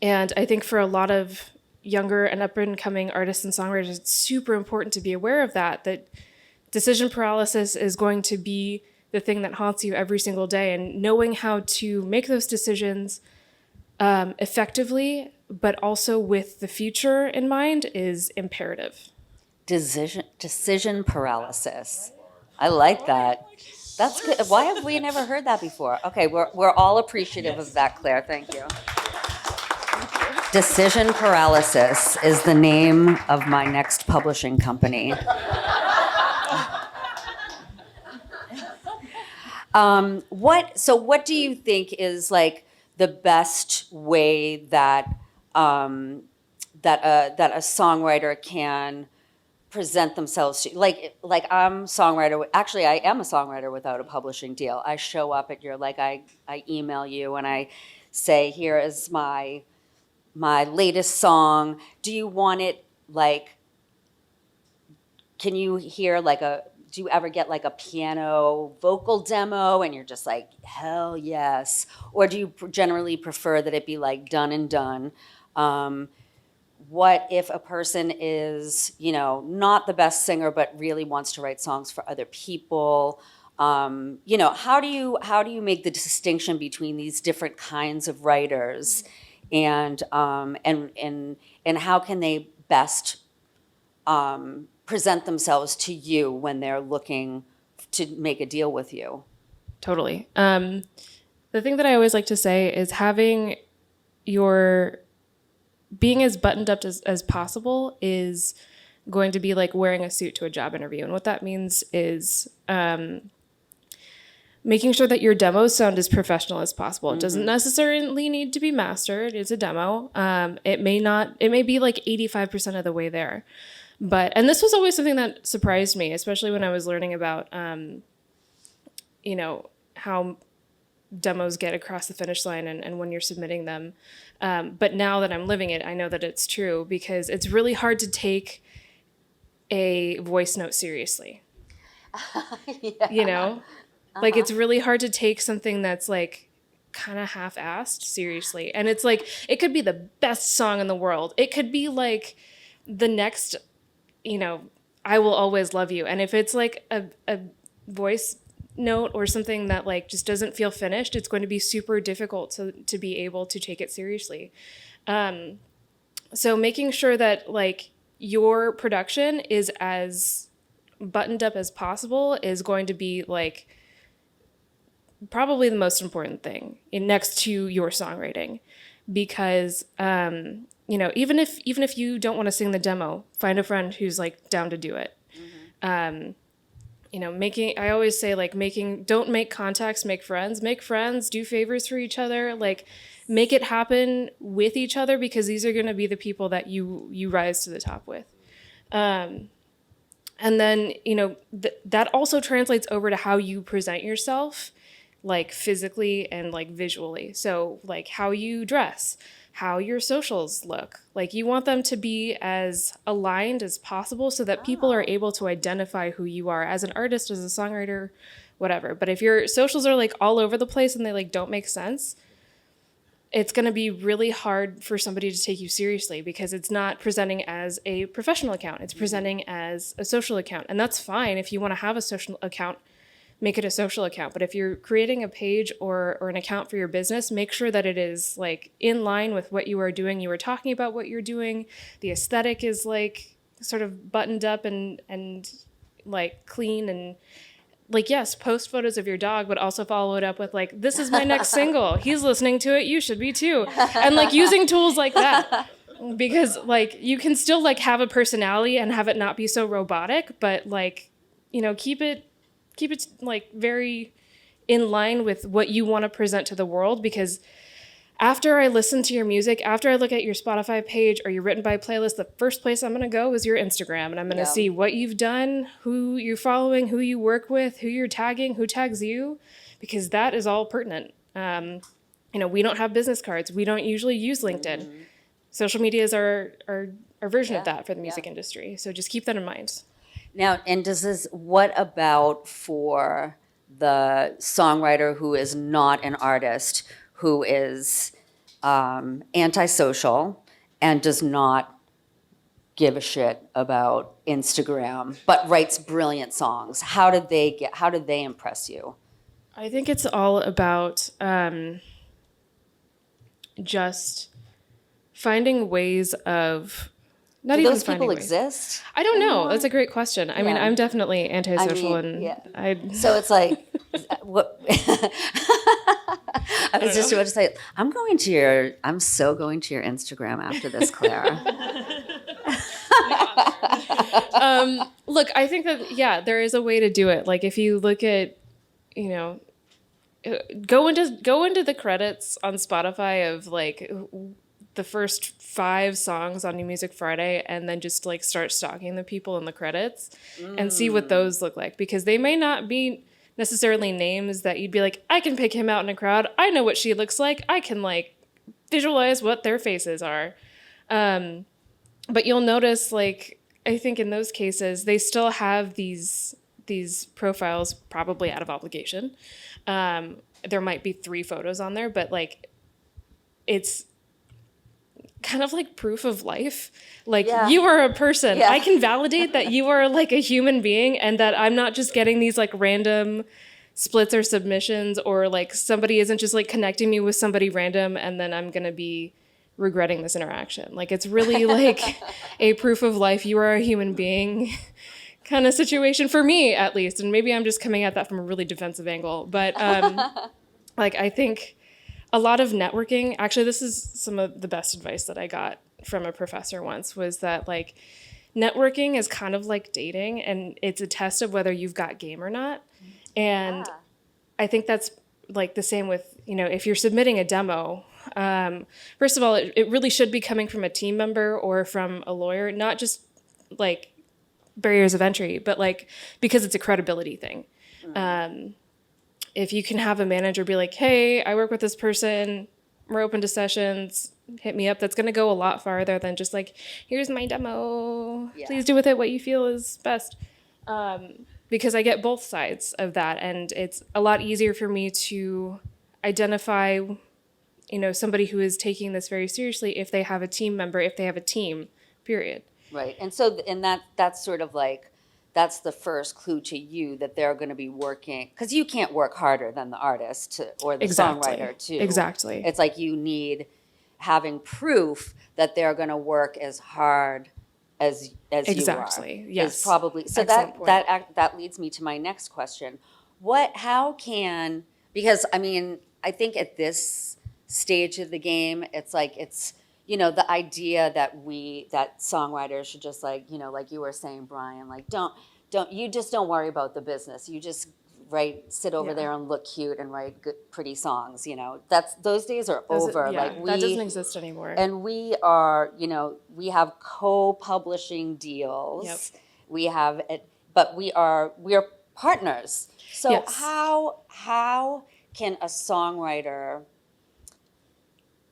I think for a lot of younger and up and coming artists and songwriters, it's super important to be aware of that decision paralysis is going to be the thing that haunts you every single day, and knowing how to make those decisions effectively, but also with the future in mind, is imperative. Decision paralysis. I like that. That's good. Why have we never heard that before? Okay, we're all appreciative of that, Claire. Thank you. Decision paralysis is the name of my next publishing company. What do you think is like the best way that that a songwriter can present themselves to, like I'm a songwriter. Actually, I am a songwriter without a publishing deal. I show up at your, like I email you and I say, here is my latest song. Do you want it like? Can you hear like a? Do you ever get like a piano vocal demo and you're just like, hell yes? Or do you generally prefer that it be like done and done? What if a person is, not the best singer, but really wants to write songs for other people? How do you make the distinction between these different kinds of writers, and how can they best present themselves to you when they're looking to make a deal with you? Totally. The thing that I always like to say is having being as buttoned up as possible is going to be like wearing a suit to a job interview. And what that means is making sure that your demos sound as professional as possible. It doesn't necessarily need to be mastered. It's a demo. It may be like 85% of the way there. And this was always something that surprised me, especially when I was learning about, how demos get across the finish line and when you're submitting them. But now that I'm living it, I know that it's true, because it's really hard to take a voice note seriously. Yeah. Like it's really hard to take something that's like kind of half-assed seriously. And it's like, it could be the best song in the world. It could be like the next, I Will Always Love You. And if it's like a voice note or something that like just doesn't feel finished, it's going to be super difficult to be able to take it seriously. So making sure that like your production is as buttoned up as possible is going to be like probably the most important thing next to your songwriting, because even if you don't want to sing the demo, find a friend who's like down to do it. I always say, like, don't make contacts, make friends, do favors for each other, like make it happen with each other, because these are going to be the people that you rise to the top with. And then, that also translates over to how you present yourself, like physically and like visually. So like how you dress, how your socials look. Like you want them to be as aligned as possible so that people are able to identify who you are as an artist, as a songwriter, whatever. But if your socials are like all over the place and they like don't make sense, it's going to be really hard for somebody to take you seriously, because it's not presenting as a professional account. It's presenting as a social account. And that's fine. If you want to have a social account, make it a social account. But if you're creating a page or an account for your business, make sure that it is like in line with what you are doing. You were talking about what you're doing. The aesthetic is like sort of buttoned up and like clean, and like, yes, post photos of your dog, but also follow it up with like, this is my next single. He's listening to it. You should be too. And like using tools like that, because like you can still like have a personality and have it not be so robotic, but like, keep it like very in line with what you want to present to the world. Because after I listen to your music, after I look at your Spotify page or your written by playlist, the first place I'm going to go is your Instagram. And I'm going to see what you've done, who you're following, who you work with, who you're tagging, who tags you, because that is all pertinent. We don't have business cards. We don't usually use LinkedIn. Mm-hmm. Social media is our version of that for the music industry. So just keep that in mind. Now, and what about for the songwriter who is not an artist, who is antisocial and does not give a shit about Instagram, but writes brilliant songs? How did they impress you? I think it's all about just finding ways of not Do even those people finding ways. Exist? I don't know. That's a great question. I mean, I'm definitely antisocial, So it's like, what? I was just about to say, I'm so going to your Instagram after this, Claire. Look, I think that there is a way to do it. Like if you look at, go into the credits on Spotify of like the first 5 songs on New Music Friday, and then just like start stalking the people in the credits and see what those look like, because they may not be necessarily names that you'd be like, I can pick him out in a crowd. I know what she looks like. I can like visualize what their faces are. But you'll notice, like, I think in those cases, they still have these profiles probably out of obligation. There might be 3 photos on there, but like, it's kind of like proof of life. Like you are a person. I can validate that you are like a human being, and that I'm not just getting these like random splits or submissions, or like somebody isn't just like connecting me with somebody random and then I'm going to be regretting this interaction. Like it's really like a proof of life. You are a human being kind of situation for me, at least. And maybe I'm just coming at that from a really defensive angle, but like I think a lot of networking, actually, this is some of the best advice that I got from a professor once, was that like networking is kind of like dating, and it's a test of whether you've got game or not. And I think that's like the same with, if you're submitting a demo, first of all, it really should be coming from a team member or from a lawyer, not just like barriers of entry, but like, because it's a credibility thing. If you can have a manager be like, hey, I work with this person, we're open to sessions, hit me up, that's going to go a lot farther than just like, here's my demo, please do with it what you feel is best. Because I get both sides of that, and it's a lot easier for me to identify, somebody who is taking this very seriously if they have a team member, if they have a team, period. Right. And so, that's sort of like, that's the first clue to you that they're going to be working, because you can't work harder than the artist or the songwriter too. Exactly. It's like you need having proof that they're going to work as hard as Exactly. you are. Yes. Is probably so. Excellent point. That leads me to my next question. How can, because I mean, I think at this stage of the game, it's like the idea that songwriters should just like, like you were saying, Brian, like don't worry about the business. You just sit over Yeah. there and look cute and write good, pretty songs. Those days are Those- over. yeah, Like that doesn't exist anymore. and we are, we have co-publishing deals. Yep. We have, but we are partners. So Yes. how can a songwriter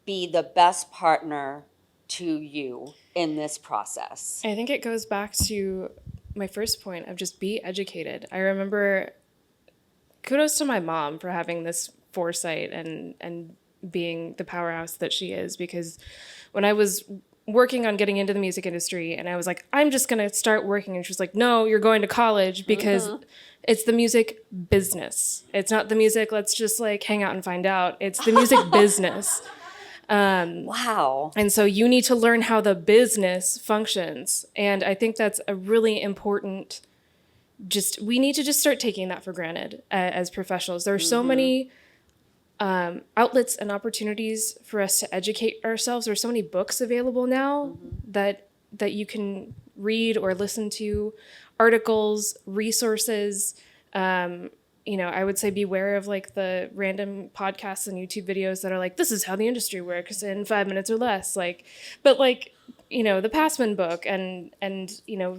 be the best partner to you in this process? I think it goes back to my first point of just be educated. I remember, kudos to my mom for having this foresight and being the powerhouse that she is, because when I was working on getting into the music industry and I was like, I'm just going to start working, and she was like, no, you're going to college because it's the music business. It's not the music, let's just like hang out and find out. It's the music business. Wow. And so you need to learn how the business functions. And I think that's a really important, we need to just start taking that for granted as professionals. There are so many outlets and opportunities for us to educate ourselves. There's so many books available now that you can read or listen to, articles, resources. I would say beware of like the random podcasts and YouTube videos that are like, this is how the industry works in 5 minutes or less. The Passman book and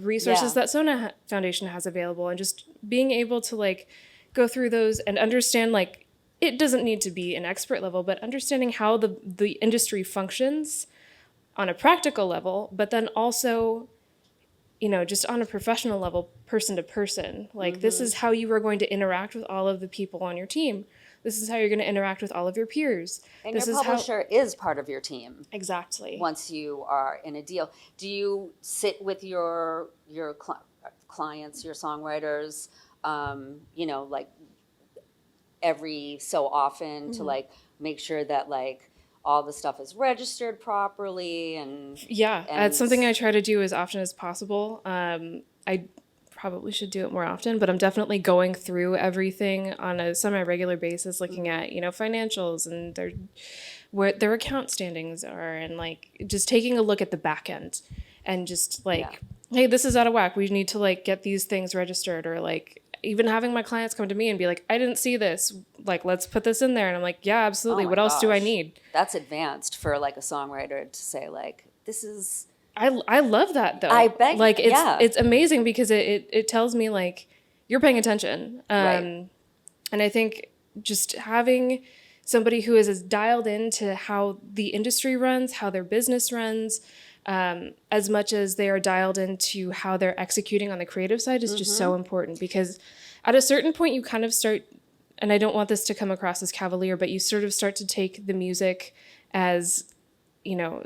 resources that SONA Foundation has available, and just being able to like go through those and understand, like, it doesn't need to be an expert level, but understanding how the industry functions on a practical level, but then also, just on a professional level, person to person. Like, this is how you are going to interact with all of the people on your team. This is how you're going to interact with all of your peers. And this your is publisher is part of your team. Exactly. Once you are in a deal, do you sit with your clients, your songwriters, like every so often to like make sure that like all the stuff is registered properly and it's something I try to do as often as possible. I probably should do it more often, but I'm definitely going through everything on a semi-regular basis, looking at financials and where their account standings are, and like just taking a look at the back end and just like, hey, this is out of whack, we need to like get these things registered, or like even having my clients come to me and be like, I didn't see this, like, let's put this in there. And I'm like, yeah, absolutely. Oh my what else do I gosh. need? That's advanced for like a songwriter to say like, this is. I love that though. I bet. Like it's amazing because it tells me like you're paying attention. Right. And I think just having somebody who is as dialed into how the industry runs, how their business runs, as much as they are dialed into how they're executing on the creative side is just so important, because at a certain point you kind of start, and I don't want this to come across as cavalier, but you sort of start to take the music as,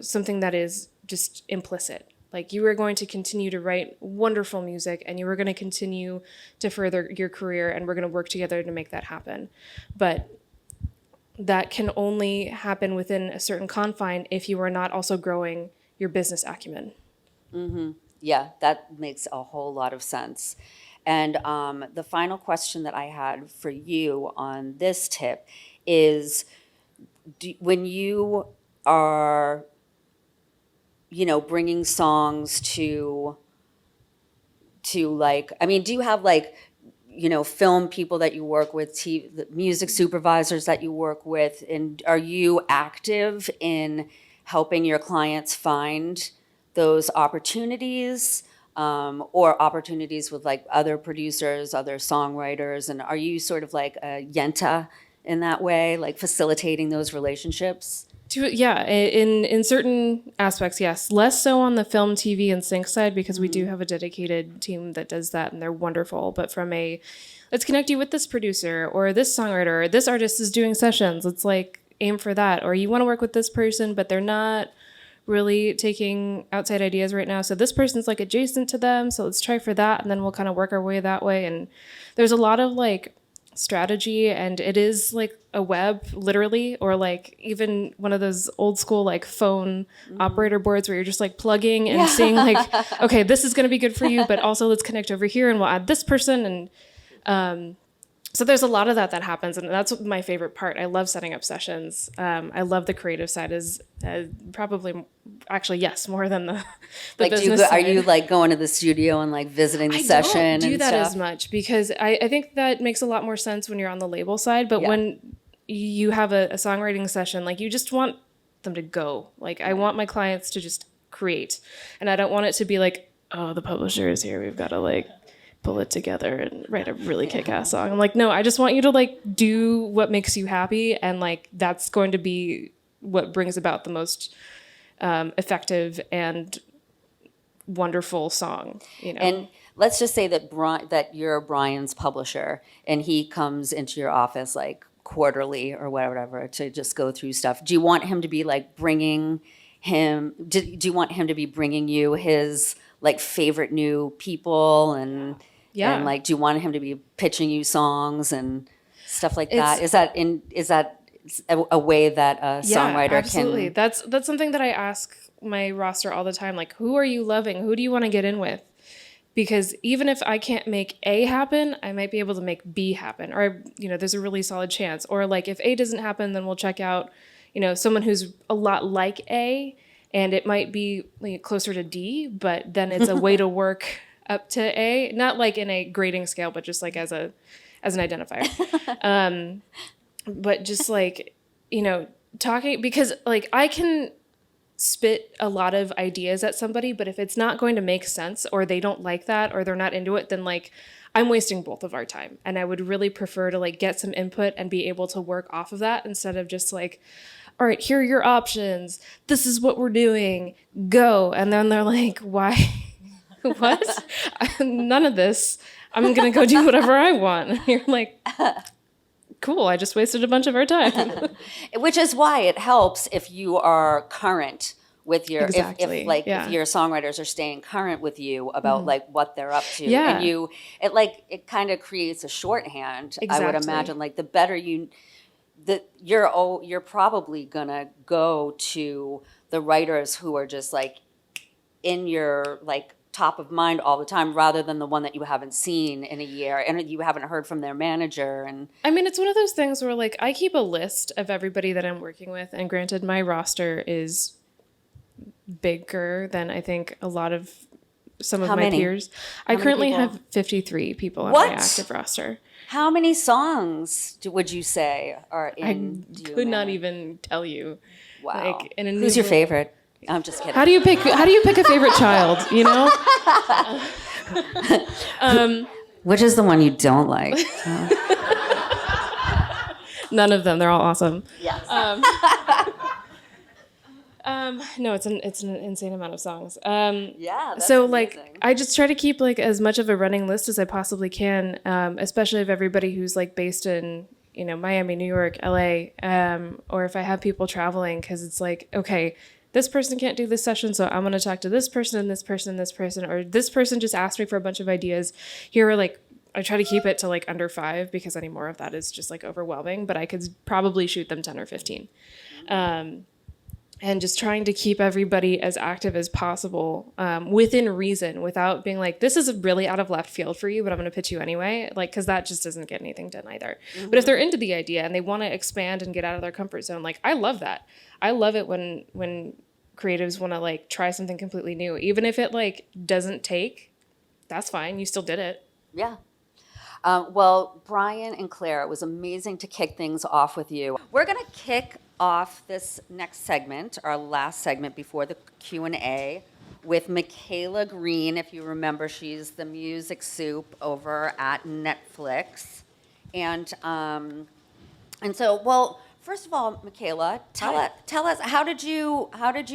something that is just implicit. Like, you are going to continue to write wonderful music and you are going to continue to further your career, and we're going to work together to make that happen. But that can only happen within a certain confine if you are not also growing your business acumen. Yeah, that makes a whole lot of sense. And the final question that I had for you on this tip is, when you are, bringing songs to like, I mean, do you have like, film people that you work with, the music supervisors that you work with, and are you active in helping your clients find those opportunities, or opportunities with like other producers, other songwriters? And are you sort of like a yenta in that way, like facilitating those relationships? In certain aspects, yes. Less so on the film, TV, and sync side, because we do have a dedicated team that does that, and they're wonderful. But from let's connect you with this producer, or this songwriter, or this artist is doing sessions, let's like aim for that. Or you want to work with this person, but they're not really taking outside ideas right now, so this person's like adjacent to them, so let's try for that, and then we'll kind of work our way that way. And there's a lot of like strategy, and it is like a web, literally, or like even one of those old school like phone operator boards where you're just like plugging and seeing like, okay, this is going to be good for you, but also let's connect over here and we'll add this person. And so there's a lot of that happens, and that's my favorite part. I love setting up sessions. I love the creative side is probably, actually, yes, more than the Like, business are side. you like going to the studio and like visiting the session? I don't do and that stuff? as much because I think that makes a lot more sense when you're on the label side. But when you have a songwriting session, like you just want them to go. Like I want my clients to just create, and I don't want it to be like, oh, the publisher is here. We've got to like pull it together and write a really kick-ass song. I'm like, no, I just want you to like do what makes you happy, and like that's going to be what brings about the most effective and wonderful song, you know. And let's just say that that you're Brian's publisher, and he comes into your office like quarterly or whatever to just go through stuff. Do you want him to be like bringing him? Do you want him to be bringing you his like favorite new people and and like do you want him to be pitching you songs and stuff like that? Is that a way that a songwriter absolutely. can? That's something that I ask my roster all the time. Like, who are you loving? Who do you want to get in with? Because even if I can't make A happen, I might be able to make B happen. Or, you know, there's a really solid chance. Or like if A doesn't happen, then we'll check out, you know, someone who's a lot like A, and it might be like closer to D, but then it's a way to work up to A, not like in a grading scale, but just like as an identifier. But just like, you know, talking, because like I can spit a lot of ideas at somebody, but if it's not going to make sense or they don't like that or they're not into it, then like I'm wasting both of our time. And I would really prefer to like get some input and be able to work off of that instead of just like, all right, here are your options. This is what we're doing. Go. And then they're like, why? What? None of this. I'm going to go do whatever I want. And you're like, cool, I just wasted a bunch of our time. Which is why it helps if you are current with your Exactly, if your songwriters are staying current with you about like what they're up to. Yeah. And it kind of creates a shorthand. I would Exactly. imagine like the better you're probably gonna go to the writers who are just like in your like top of mind all the time rather than the one that you haven't seen in a year and you haven't heard from their manager. And I mean, it's one of those things where like I keep a list of everybody that I'm working with, and granted my roster is bigger than I think a lot of some of How my many? peers. How I many currently people? have 53 people on What? my active roster. how many songs would you say are I in? do you could not manage? even tell you. Wow. Like, in a Who's your new- favorite? I'm just kidding. How do you pick a favorite child, you know? Which is the one you don't like? None of them. They're all awesome. Yes. No, it's an insane amount of songs. Yeah. That's So amazing. like I just try to keep like as much of a running list as I possibly can, especially of everybody who's like based in, you know, Miami, New York, LA, or if I have people traveling, because it's like, okay, this person can't do this session, so I'm going to talk to this person and this person and this person, or this person just asked me for a bunch of ideas. Here are like, I try to keep it to like under 5 because any more of that is just like overwhelming, but I could probably shoot them 10 or 15. And just trying to keep everybody as active as possible, within reason, without being like, this is really out of left field for you, but I'm going to pitch you anyway. Like, because that just doesn't get anything done either. But if they're into the idea and they want to expand and get out of their comfort zone, like, I love that. I love it when creatives want to like try something completely new, even if it like doesn't take, that's fine. You still did it. Yeah. Well, Brian and Claire, it was amazing to kick things off with you. We're going to kick off this next segment, our last segment before the Q&A, with Michaela Green. If you remember, she's the music soup over at Netflix. And so, well, first of all, Michaela, tell us how did you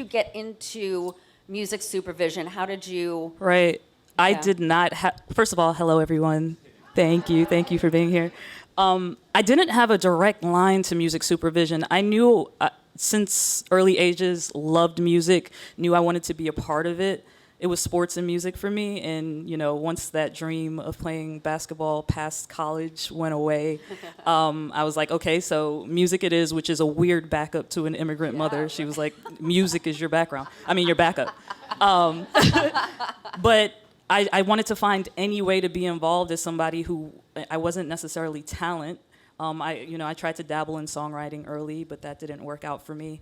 get into music supervision? How did you? Right. I did not have, first of all, hello, everyone. Thank you for being here. I didn't have a direct line to music supervision. I knew since early ages, loved music, knew I wanted to be a part of it. it was sports and music for me. And, once that dream of playing basketball past college went away, I was like, okay, so music it is, which is a weird backup to an immigrant mother. She was like, music is your background. I mean, your backup. But I wanted to find any way to be involved as somebody who I wasn't necessarily talent. I tried to dabble in songwriting early, but that didn't work out for me.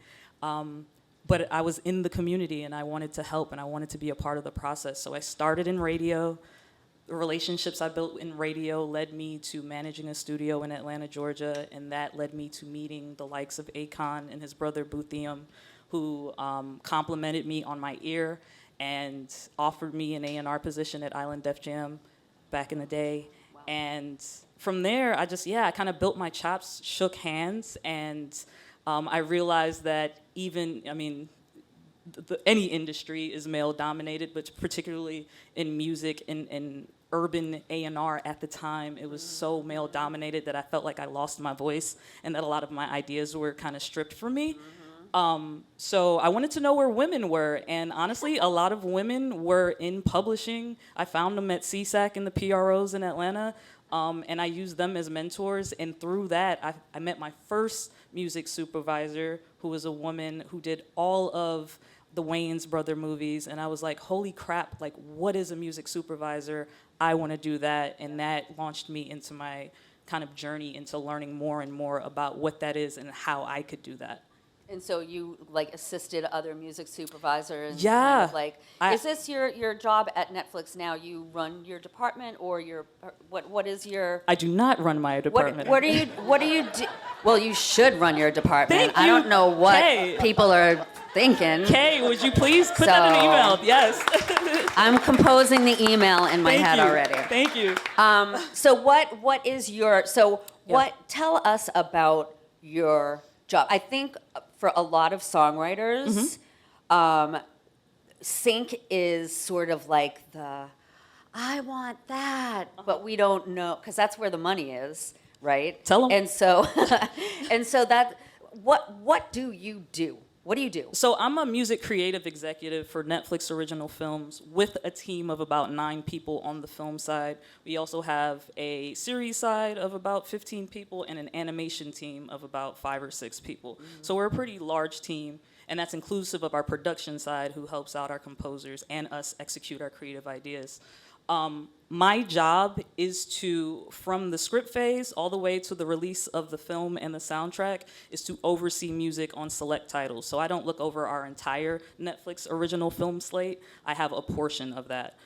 But I was in the community and I wanted to help and I wanted to be a part of the process. So I started in radio. The relationships I built in radio led me to managing a studio in Atlanta, Georgia, and that led me to meeting the likes of Akon and his brother Boothium, who complimented me on my ear and offered me an A&R position at Island Def Jam back in the day. Wow. And from there, I kind of built my chops, shook hands, and I realized that any industry is male-dominated, but particularly in music and urban A&R at the time, it was so male-dominated that I felt like I lost my voice and that a lot of my ideas were kind of stripped from me. So I wanted to know where women were, and honestly, a lot of women were in publishing. I found them at CSAC and the PROs in Atlanta, and I used them as mentors, and through that, I met my first music supervisor, who was a woman who did all of the Wayans brother movies, and I was like, holy crap, like, what is a music supervisor? I want to do that, and that launched me into my kind of journey into learning more and more about what that is and how I could do that. And so you assisted other music supervisors. Yeah. Is this your job at Netflix now? You run your department, or what is your? I do not run my department. What do you do? Well, you should run your department. Thank I you. don't know what Kay. people are thinking. Kay, would you please put that in an email? Yes. I'm composing the email in my head already. Thank you. So what is your tell us about your job. I think for a lot of songwriters, sync is sort of like I want that, but we don't know, because that's where the money is, right? Tell 'em. And so, what do you do? What do you do? So I'm a music creative executive for Netflix original films with a team of about 9 people on the film side. We also have a series side of about 15 people and an animation team of about 5 or 6 people. So we're a pretty large team, and that's inclusive of our production side, who helps out our composers and us execute our creative ideas. My job is to, from the script phase all the way to the release of the film and the soundtrack, is to oversee music on select titles. So I don't look over our entire Netflix original film slate. I have a portion of that.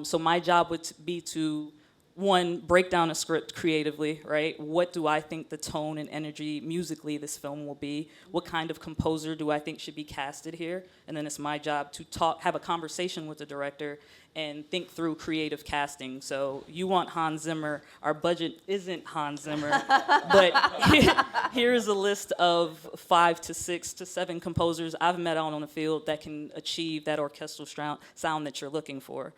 So my job would be to, one, break down a script creatively, right? What do I think the tone and energy musically this film will be? What kind of composer do I think should be casted here? And then it's my job to have a conversation with the director and think through creative casting. So you want Hans Zimmer, our budget isn't Hans Zimmer, but here's a list of 5 to 6 to 7 composers I've met out on the field that can achieve that orchestral sound that you're looking for.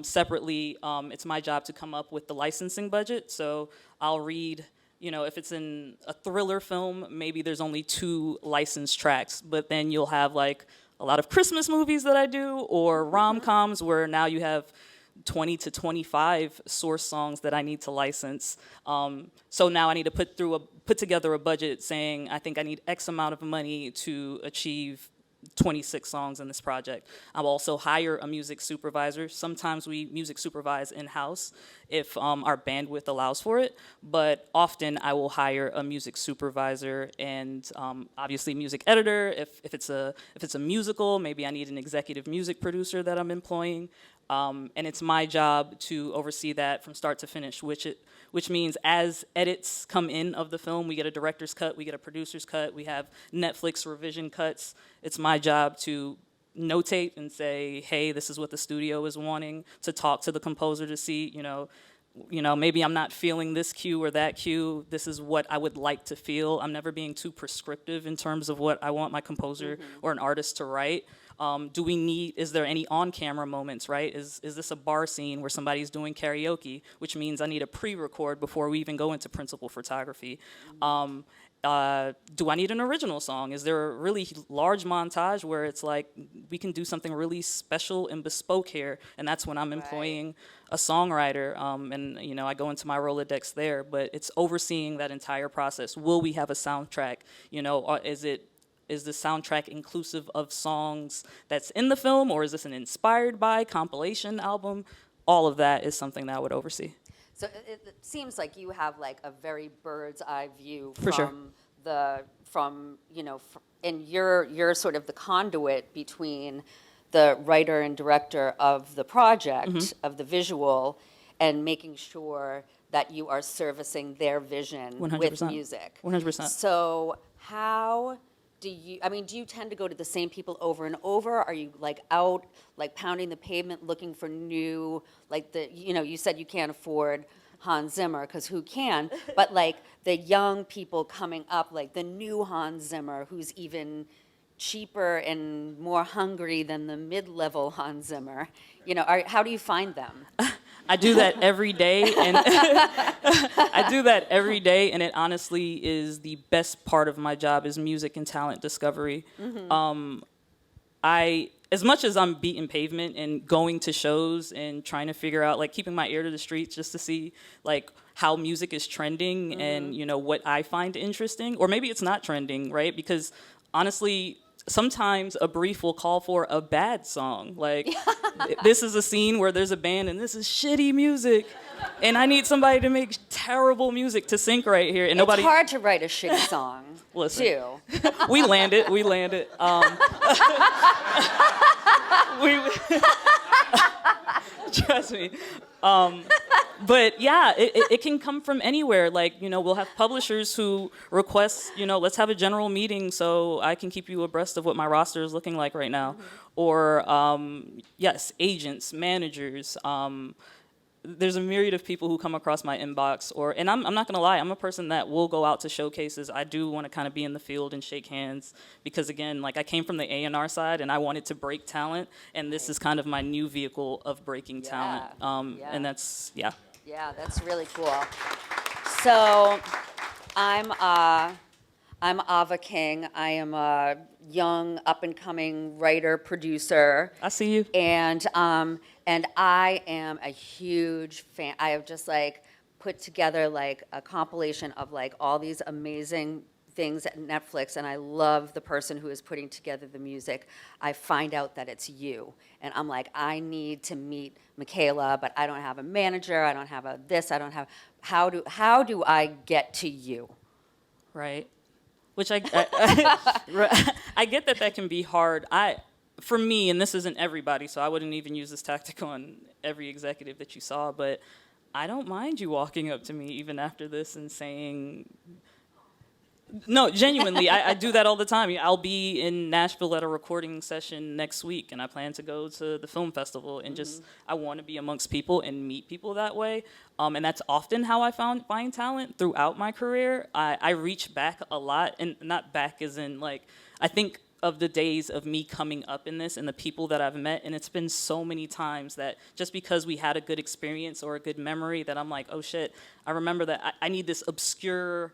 Separately, it's my job to come up with the licensing budget. So I'll read, if it's in a thriller film, maybe there's only 2 licensed tracks, but then you'll have like a lot of Christmas movies that I do, or rom-coms where now you have 20 to 25 source songs that I need to license. So now I need to put together a budget saying I think I need X amount of money to achieve 26 songs in this project. I'll also hire a music supervisor. Sometimes we music supervise in-house if our bandwidth allows for it, but often I will hire a music supervisor and obviously music editor. If it's a musical, maybe I need an executive music producer that I'm employing. And it's my job to oversee that from start to finish, which means as edits come in of the film, we get a director's cut, we get a producer's cut, we have Netflix revision cuts. It's my job to notate and say, hey, this is what the studio is wanting, to talk to the composer to see, maybe I'm not feeling this cue or that cue. This is what I would like to feel. I'm never being too prescriptive in terms of what I want my composer or an artist to write. Is there any on-camera moments, right? Is this a bar scene where somebody's doing karaoke, which means I need a pre-record before we even go into principal photography. do I need an original song? Is there a really large montage where it's like, we can do something really special and bespoke here? And that's when I'm employing a songwriter. And, you know, I go into my Rolodex there, but it's overseeing that entire process. Will we have a soundtrack? You know, is the soundtrack inclusive of songs that's in the film, or is this an inspired by compilation album? All of that is something that I would oversee. So it seems like you have like a very bird's eye view For sure. And you're sort of the conduit between the writer and director of the project, of the visual, and making sure that you are servicing their vision 100%. with music. 100%. So how do you tend to go to the same people over and over? Are you like out, like pounding the pavement looking for new, like you said you can't afford Hans Zimmer, because who can? But like the young people coming up, like the new Hans Zimmer, who's even cheaper and more hungry than the mid-level Hans Zimmer. You know, how do you find them? I do that every day, and I do that every day, and it honestly is the best part of my job is music and talent discovery. As much as I'm beating pavement and going to shows and trying to figure out, like keeping my ear to the streets just to see like how music is trending and, you know, what I find interesting, or maybe it's not trending, right? Because honestly, sometimes a brief will call for a bad song. Like, this is a scene where there's a band and this is shitty music, and I need somebody to make terrible music to sync right here. And nobody. It's hard to write a shitty song. Listen, too. we landed. Trust me. But yeah, it can come from anywhere. Like, you know, we'll have publishers who request, you know, let's have a general meeting so I can keep you abreast of what my roster is looking like right now. Or, yes, agents, managers. There's a myriad of people who come across my inbox. And I'm not going to lie, I'm a person that will go out to showcases. I do want to kind of be in the field and shake hands because, again, like I came from the A&R side and I wanted to break talent. And this is kind of my new vehicle of breaking talent. And that's, yeah. Yeah, that's really cool. So I'm Ava King. I am a young, up-and-coming writer, producer. I see you. And I am a huge fan. I have just like put together like a compilation of like all these amazing things at Netflix, and I love the person who is putting together the music. I find out that it's you, and I'm like, I need to meet Michaela, but I don't have a manager. I don't have a this. I don't have. How do I get to you? Right. Which I get that can be hard. For me, and this isn't everybody, so I wouldn't even use this tactic on every executive that you saw, but I don't mind you walking up to me even after this and saying, no, genuinely, I do that all the time. I'll be in Nashville at a recording session next week, and I plan to go to the film festival, and just I want to be amongst people and meet people that way. And that's often how I find talent throughout my career. I reach back a lot, and not back as in like, I think of the days of me coming up in this and the people that I've met, and it's been so many times that just because we had a good experience or a good memory that I'm like, oh shit, I remember that I need this obscure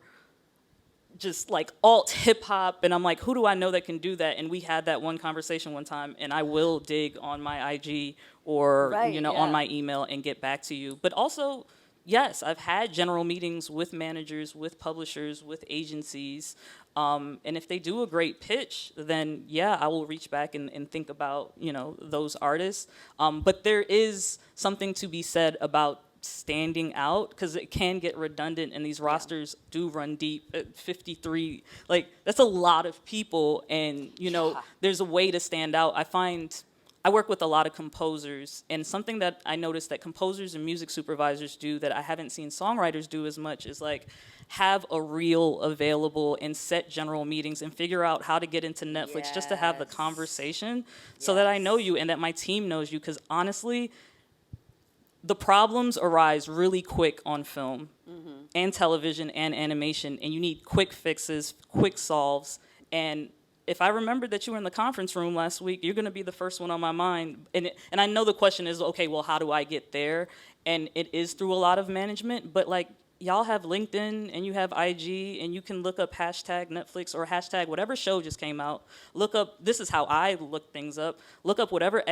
just like alt hip hop, and I'm like, who do I know that can do that? And we had that one conversation one time, and I will dig on my IG or on my email and get back to you. But also, yes, I've had general meetings with managers, with publishers, with agencies, and if they do a great pitch, then yeah, I will reach back and think about those artists. But there is something to be said about standing out, because it can get redundant, and these rosters do run deep at 53. Like, that's a lot of people, and there's a way to stand out. I work with a lot of composers, and something that I noticed that composers and music supervisors do that I haven't seen songwriters do as much is like have a reel available and set general meetings and figure out how to get into Netflix just to have the conversation so that I know you and that my team knows you, because honestly, the problems arise really quick on film and television and animation, and you need quick fixes, quick solves. And if I remembered that you were in the conference room last week, you're going to be the first one on my mind. And I know the question is, okay, well, how do I get there? And it is through a lot of management, but like, y'all have LinkedIn and you have IG and you can look up hashtag Netflix or hashtag whatever show just came out. Look up, this is how I look things up. Look up whatever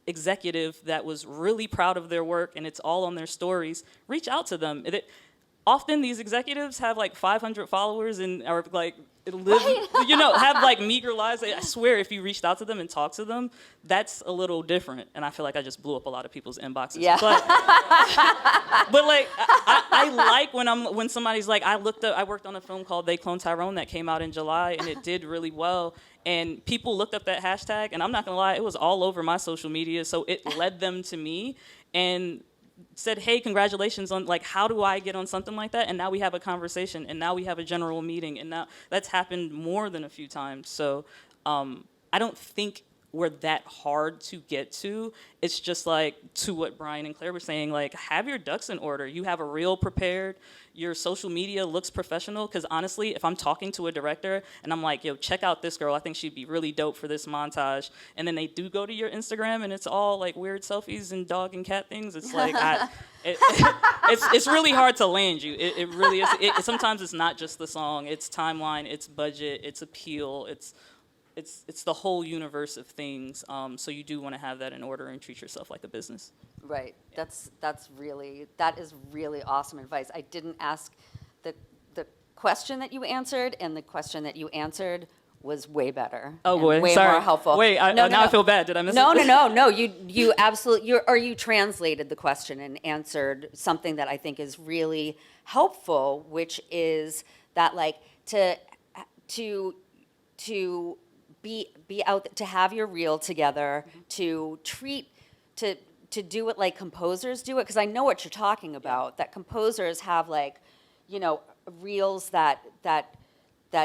executive that was really proud of their work and it's all on their stories. Reach out to them. Often these executives have like 500 followers and are like live, have like meager lives. I swear, if you reached out to them and talked to them, that's a little different. And I feel like I just blew up a lot of people's inboxes. Yeah. But like, I like when somebody's like, I worked on a film called They Clone Tyrone that came out in July and it did really well. And people looked up that hashtag, and I'm not gonna lie, it was all over my social media. So it led them to me and said, hey, congratulations on, like, how do I get on something like that? And now we have a conversation, and now we have a general meeting, and now that's happened more than a few times. So I don't think we're that hard to get to. It's just like, to what Brian and Claire were saying, like, have your ducks in order. You have a reel prepared. Your social media looks professional. Because honestly, if I'm talking to a director and I'm like, yo, check out this girl. I think she'd be really dope for this montage. And then they do go to your Instagram and it's all like weird selfies and dog and cat things. It's like, it's really hard to land you. It really is. Sometimes it's not just the song. It's timeline, it's budget, it's appeal, it's the whole universe of things. So you do want to have that in order and treat yourself like a business. Right. That is really awesome advice. I didn't ask the question that you answered, and the question that you answered was way better. Oh and boy, way sorry. more helpful. Wait, now I feel bad. Did I miss it? No. You absolutely, you translated the question and answered something that I think is really helpful, which is that, like, to be out, to have your reel together, to do it like composers do it, because I know what you're talking about. That composers have, like, reels that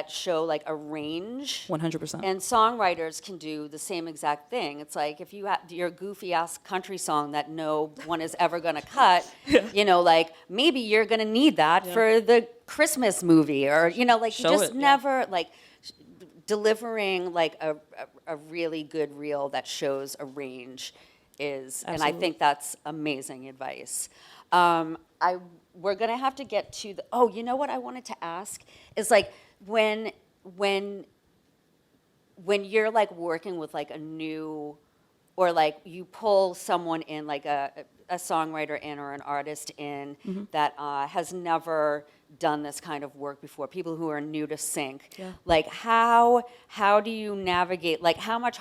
show like a range. 100%. And songwriters can do the same exact thing. It's like, if you have your goofy ass country song that no one is ever gonna cut, like, maybe you're gonna need that for the Christmas movie, or like, Show you just it, never like delivering like a really good reel that shows a range is, and I Absolutely. think that's amazing advice. We're gonna have to get to the, what I wanted to ask is, like, when you're like working with like a new, or like you pull someone in, like a songwriter in or an artist in that has never done this kind of work before, people who are new to sync, like how do you navigate, like how much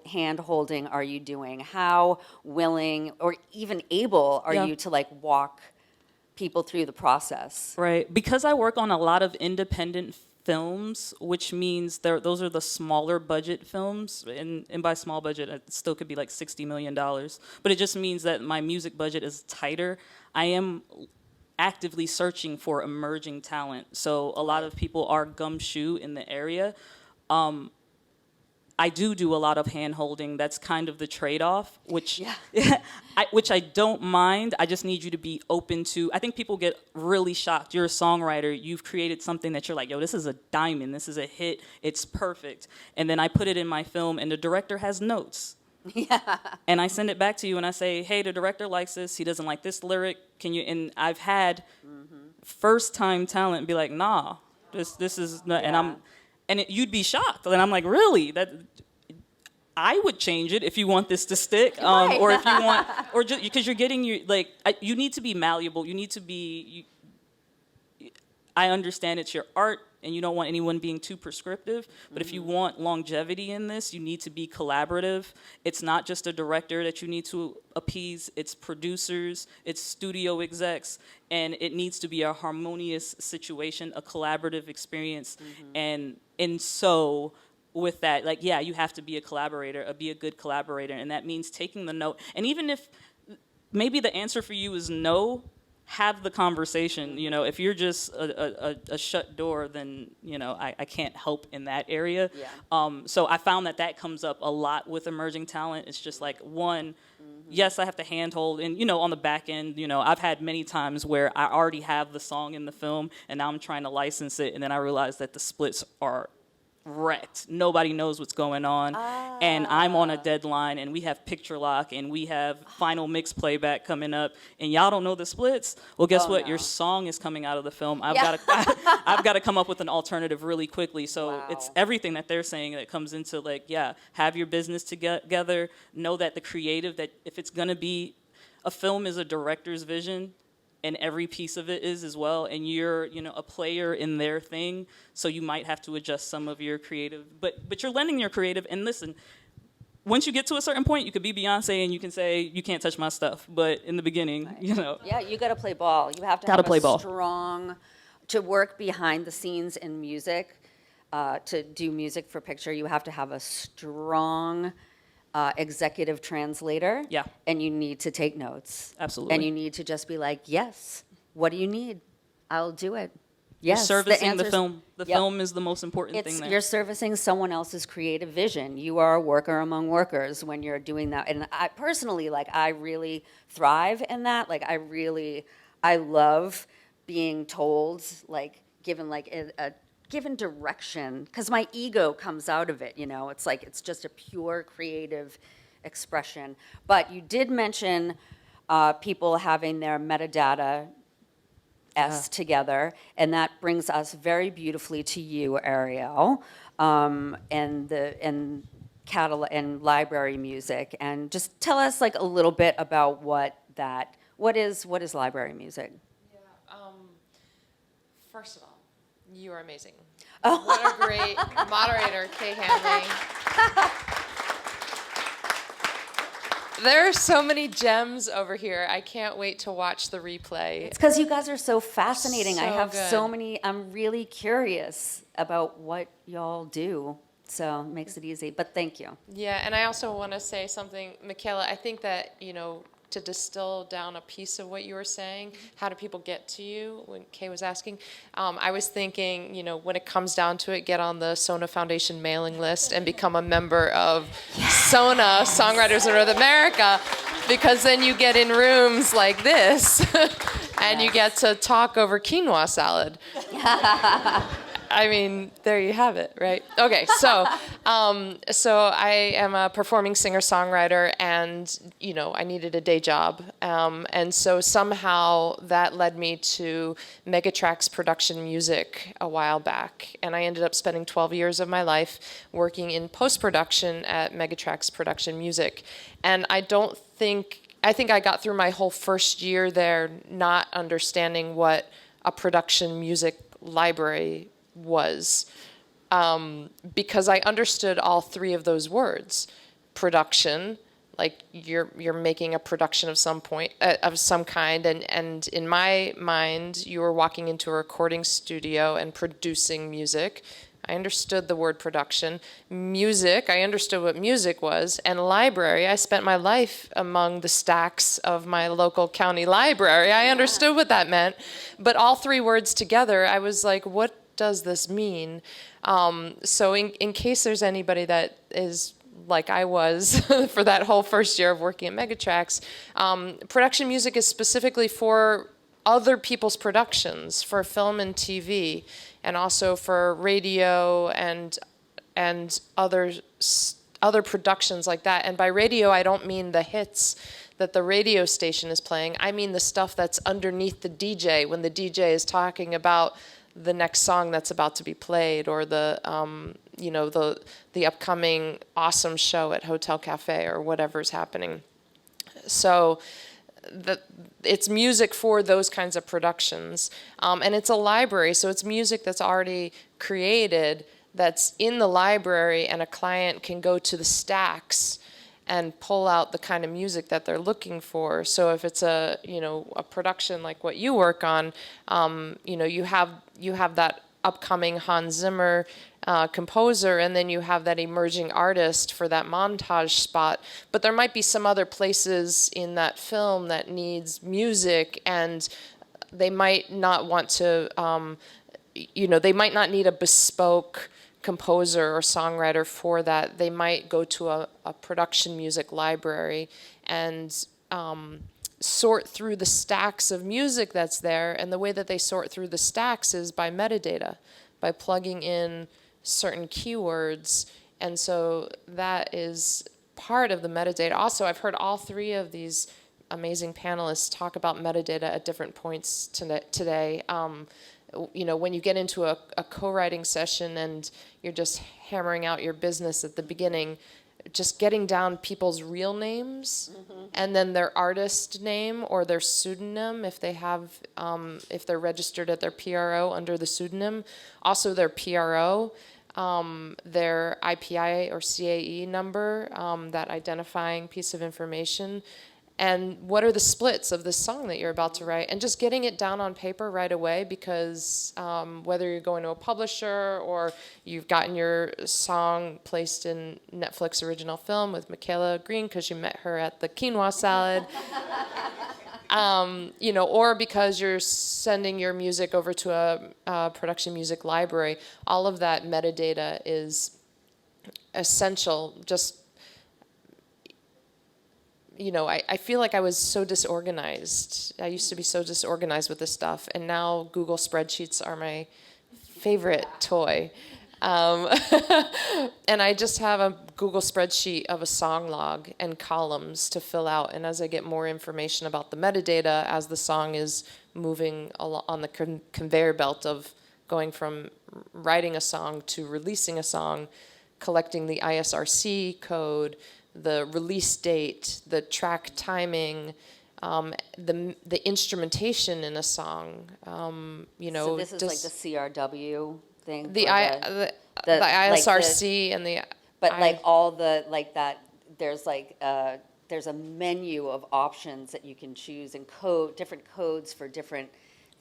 hand holding are you doing? How willing or even able are you to like walk people through the process? Right, because I work on a lot of independent films, which means those are the smaller budget films, and by small budget, it still could be like $60 million, but it just means that my music budget is tighter. I am actively searching for emerging talent, so a lot of people are gumshoe in the area. I do a lot of hand-holding. That's kind of the trade-off, which which I don't mind. I just need you to be open to. I think people get really shocked. You're a songwriter. You've created something that you're like, yo, this is a diamond. This is a hit. It's perfect. And then I put it in my film, and the director has notes. And I send it back to you, and I say, hey, the director likes this. He doesn't like this lyric. Can you? And I've had first-time talent be like, nah, this is not, and you'd be shocked. And I'm like, really? That I would change it if you want this to stick, or if you want, or just because you're getting you need to be malleable. You need to be. I understand it's your art, and you don't want anyone being too prescriptive. But if you want longevity in this, you need to be collaborative. It's not just a director that you need to appease. It's producers, it's studio execs, and it needs to be a harmonious situation, a collaborative experience. And so with that, like, you have to be a collaborator, be a good collaborator, and that means taking the note. And even if maybe the answer for you is no, have the conversation. If you're just a shut door, then I can't help in that area. So I found that comes up a lot with emerging talent. It's just like, one, yes, I have to handhold, and on the back end, I've had many times where I already have the song in the film, and now I'm trying to license it, and then I realize that the splits are wrecked. Nobody knows what's going on. And I'm on a deadline, and we have picture lock, and we have final mix playback coming up, and y'all don't know the splits. Well, guess what? no. Your song is coming out of the film. I've Yeah. I've got to come up with an alternative really quickly. So Wow. it's everything that they're saying that comes into like, yeah, have your business together. Know that the creative, that if it's gonna be, a film is a director's vision, and every piece of it is as well, and you're, you know, a player in their thing, so you might have to adjust some of your creative, but you're lending your creative. And listen, once you get to a certain point, you could be Beyonce and you can say, you can't touch my stuff, but in the beginning, you know. Yeah, you got to play ball. You have to Gotta have play a ball. strong, to work behind the scenes in music, to do music for picture, you have to have a strong executive translator. Yeah. And you need to take notes. Absolutely. And you need to just be like, yes, what do you need? I'll do it. You're Yes, servicing the answer's- film. The Yep. film is the most important thing there. You're servicing someone else's creative vision. You are a worker among workers when you're doing that. And I personally, like, I really thrive in that. Like, I love being told, like, given like a given direction, because my ego comes out of it, you know. It's like, it's just a pure creative expression. But you did mention people having their metadata together, and that brings us very beautifully to you, Ariel, and catalog and library music. And just tell us like a little bit about what is library music? First of all, you are amazing. What a great moderator, Kay Hanley. There are so many gems over here. I can't wait to watch the replay. It's because you guys are so fascinating. I So have so good. many. I'm really curious about what y'all do, so it makes it easy. But thank you. Yeah, and I also want to say something, Michaela. I think that, you know, to distill down a piece of what you were saying, how do people get to you, when Kay was asking, I was thinking, you know, when it comes down to it, get on the SONA Foundation mailing list and become a member of SONA, Songwriters of North America, because then you get in rooms like this and you get to talk over quinoa salad. I mean, there you have it, right? Okay, so I am a performing singer-songwriter, and you know, I needed a day job, and so somehow that led me to Megatrack's production music a while back, and I ended up spending 12 years of my life working in post-production at Megatrack's production music, and I think I got through my whole first year there not understanding what a production music library was, because I understood all three of those words. Production, like you're making a production of some point, of some kind, and in my mind, you were walking into a recording studio and producing music. I understood the word production. Music, I understood what music was. And library, I spent my life among the stacks of my local county library. I understood what that meant. But all three words together, I was like, what does this mean? So in case there's anybody that is like I was for that whole first year of working at Megatracks, production music is specifically for other people's productions, for film and TV, and also for radio and other productions like that. And by radio, I don't mean the hits that the radio station is playing. I mean the stuff that's underneath the DJ when the DJ is talking about the next song that's about to be played, or the upcoming awesome show at Hotel Cafe, or whatever's happening. So it's music for those kinds of productions, and it's a library, so it's music that's already created, that's in the library, and a client can go to the stacks and pull out the kind of music that they're looking for. So if it's a production like what you work on, you have that upcoming Hans Zimmer composer, and then you have that emerging artist for that montage spot. But there might be some other places in that film that needs music, and they might not want to, they might not need a bespoke composer or songwriter for that. They might go to a production music library and sort through the stacks of music that's there. And the way that they sort through the stacks is by metadata, by plugging in certain keywords. And so that is part of the metadata. Also, I've heard all three of these amazing panelists talk about metadata at different points today. When you get into a co-writing session and you're just hammering out your business at the beginning, just getting down people's real names and then their artist name or their pseudonym if they have, if they're registered at their PRO under the pseudonym, also their PRO, their IPI or CAE number, that identifying piece of information, and what are the splits of this song that you're about to write, and just getting it down on paper right away, because whether you're going to a publisher or you've gotten your song placed in Netflix original film with Michaela Green because you met her at the quinoa salad, or because you're sending your music over to a production music library, all of that metadata is essential. Just I feel like I was so disorganized. I used to be so disorganized with this stuff, and now Google spreadsheets are my favorite toy. And I just have a Google spreadsheet of a song log and columns to fill out. And as I get more information about the metadata, as the song is moving on the conveyor belt of going from writing a song to releasing a song, collecting the ISRC code, the release date, the track timing, the instrumentation in a song. So this is like the CRW thing. The ISRC and the. But like all the like that, there's there's a menu of options that you can choose and different codes for different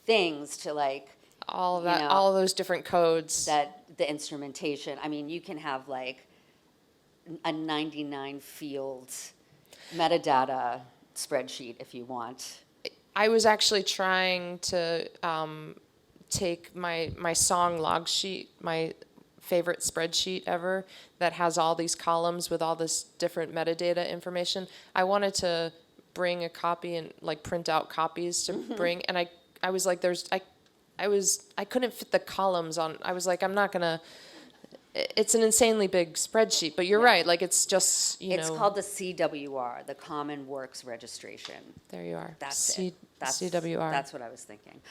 things to like. All of that, all of those different codes. That the instrumentation. I mean, you can have like a 99 field metadata spreadsheet if you want. I was actually trying to take my song log sheet, my favorite spreadsheet ever, that has all these columns with all this different metadata information. I wanted to bring a copy and like print out copies to bring, and I was like, I couldn't fit the columns on. I was like, I'm not gonna. It's an insanely big spreadsheet, but you're right. Like it's just It's called the CWR, the Common Works Registration. There you are. That's it. That's CWR. That's what I was thinking.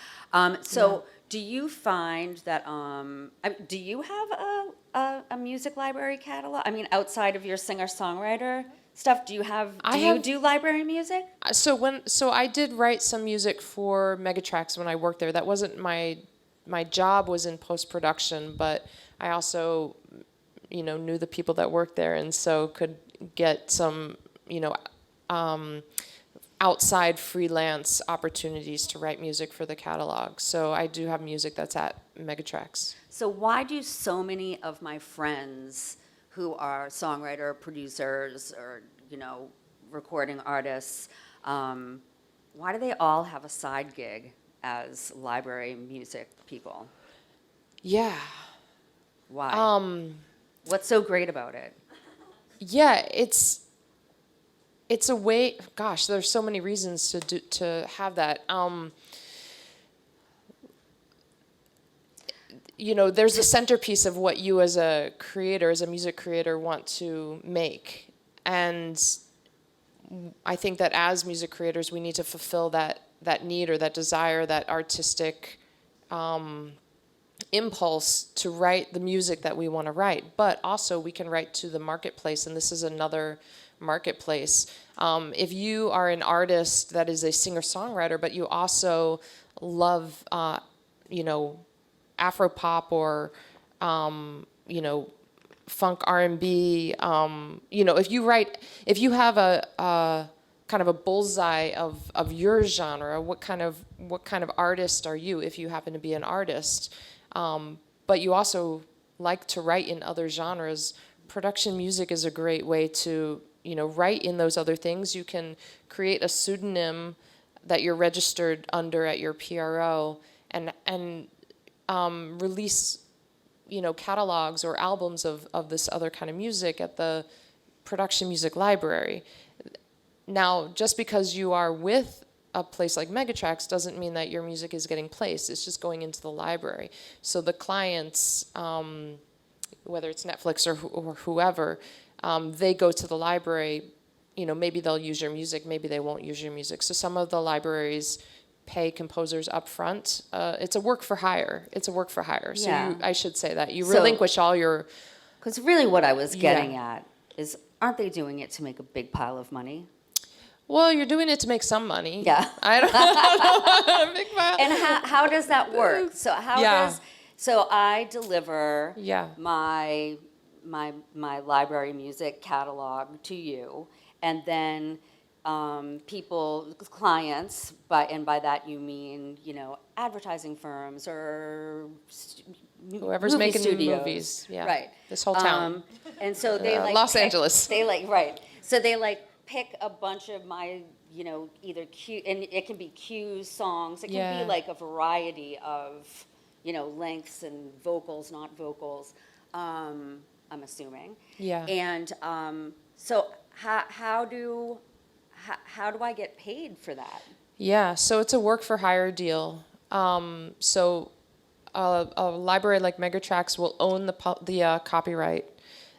Do you find that? Do you have a music library catalog? I mean, outside of your singer-songwriter stuff, do you do library music? So I did write some music for Megatracks when I worked there. That wasn't my job was in post-production, but I also, knew the people that worked there, and so could get some, outside freelance opportunities to write music for the catalog. So I do have music that's at Megatracks. So why do so many of my friends who are songwriter, producers, or, recording artists, why do they all have a side gig as library music people? Yeah. Why? What's so great about it? Yeah, it's a way. Gosh, there's so many reasons to have that. There's a centerpiece of what you as a creator, as a music creator, want to make, and I think that as music creators, we need to fulfill that need or that desire, that artistic impulse to write the music that we want to write. But also we can write to the marketplace, and this is another marketplace. If you are an artist that is a singer-songwriter, but you also love, Afro-pop or, funk R&B, if you have a kind of a bullseye of your genre, what kind of artist are you if you happen to be an artist? But you also like to write in other genres. Production music is a great way to, write in those other things. You can create a pseudonym that you're registered under at your PRO and release, catalogs or albums of this other kind of music at the production music library. Now, just because you are with a place like Megatracks doesn't mean that your music is getting placed. It's just going into the library. So the clients whether it's Netflix or whoever, they go to the library. Maybe they'll use your music, maybe they won't use your music. So some of the libraries pay composers up front. It's a work for hire. It's a work for hire. So Yeah. I should say that. You So- relinquish all your... Because really what I was getting Yeah. at is, aren't they doing it to make a big pile of money? Well, you're doing it to make some money. Yeah. I don't big pile. And how does that work? So Yeah. So I deliver Yeah. my library music catalog to you, and then clients, by that you mean, advertising firms or Whoever's movie making studios. movies. Yeah. Right. This whole town. And so they Los Angeles. They right. So they pick a bunch of my, either cue, and it can be cues, songs. It can Yeah. be like a variety of, lengths and vocals, not vocals. I'm assuming. Yeah. And so how do I get paid for that? Yeah, so it's a work for hire deal. So a library like Megatrax will own the copyright.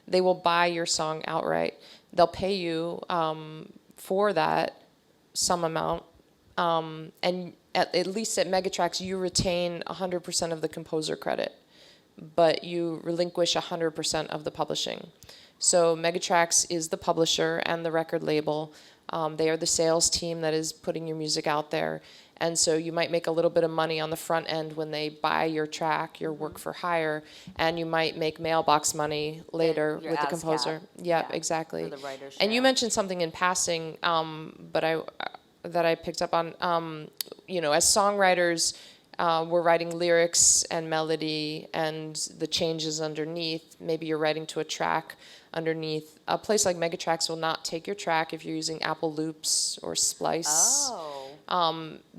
They will buy your song outright. They'll pay you for that some amount. And at least at Megatrax, you retain 100% of the composer credit, but you relinquish 100% of the publishing. So Megatrax is the publisher and the record label. They are the sales team that is putting your music out there. And so you might make a little bit of money on the front end when they buy your track, your work for hire, and you might make mailbox money later Your with the ASCAP. composer. Yeah, Exactly. for the writer's And you share. mentioned something in passing, but that I picked up on. As songwriters, we're writing lyrics and melody and the changes underneath. Maybe you're writing to a track underneath. A place like Megatrax will not take your track if you're using Apple Loops or Splice.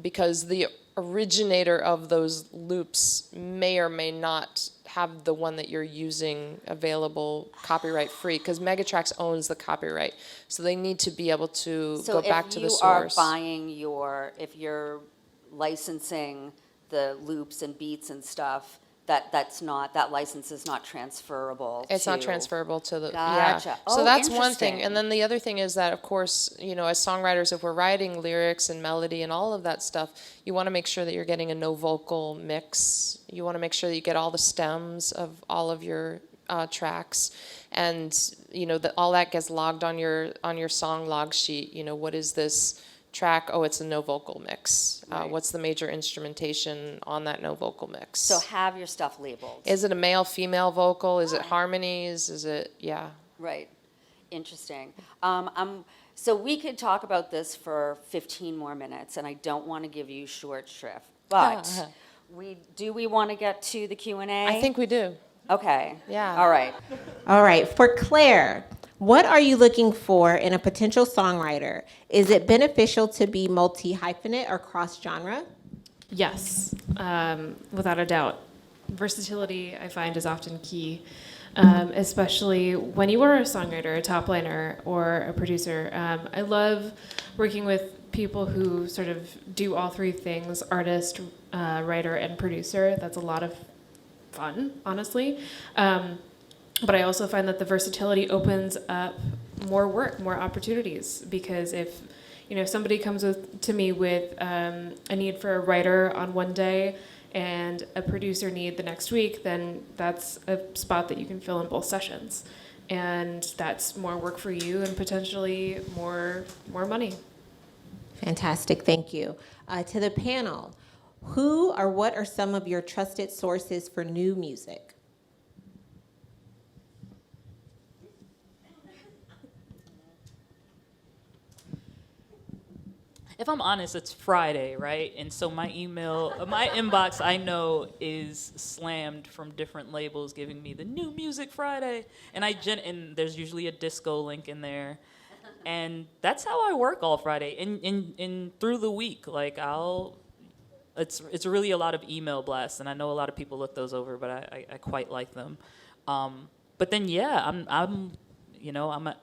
Because the originator of those loops may or may not have the one that you're using available copyright free, because Megatrax owns the copyright. So they need to be able to go back to the source. So if you're licensing the loops and beats and stuff, that license is not transferable. It's not transferable to the Gotcha. yeah. Oh, So that's one thing, interesting. and then the other thing is that, of course, as songwriters, if we're writing lyrics and melody and all of that stuff, you want to make sure that you're getting a no vocal mix. You want to make sure that you get all the stems of all of your tracks, and that all that gets logged on your song log sheet. What is this track? Oh, it's a no vocal mix. Right. What's the major instrumentation on that no vocal mix? So have your stuff labeled. Is it a male, female vocal? Is it harmonies? Is it, yeah. Right. Interesting. So we could talk about this for 15 more minutes, and I don't want to give you short shrift, but we want to get to the Q&A? I think we do. Okay. Yeah. All right. All right, for Claire, what are you looking for in a potential songwriter? Is it beneficial to be multi-hyphenate or cross-genre? Yes, without a doubt. Versatility, I find, is often key, especially when you are a songwriter, a top liner, or a producer. I love working with people who sort of do all three things: artist, writer, and producer. That's a lot of fun, honestly. But I also find that the versatility opens up more work, more opportunities, because if somebody comes to me with a need for a writer on one day and a producer need the next week, then that's a spot that you can fill in both sessions, and that's more work for you and potentially more money. Fantastic, thank you. To the panel, who or what are some of your trusted sources for new music? If I'm honest, it's Friday, right? And so my inbox, I know, is slammed from different labels giving me the new music Friday. And and there's usually a disco link in there. And that's how I work all Friday. And through the week, it's really a lot of email blasts. And I know a lot of people look those over, but I quite like them. But then, yeah, I'm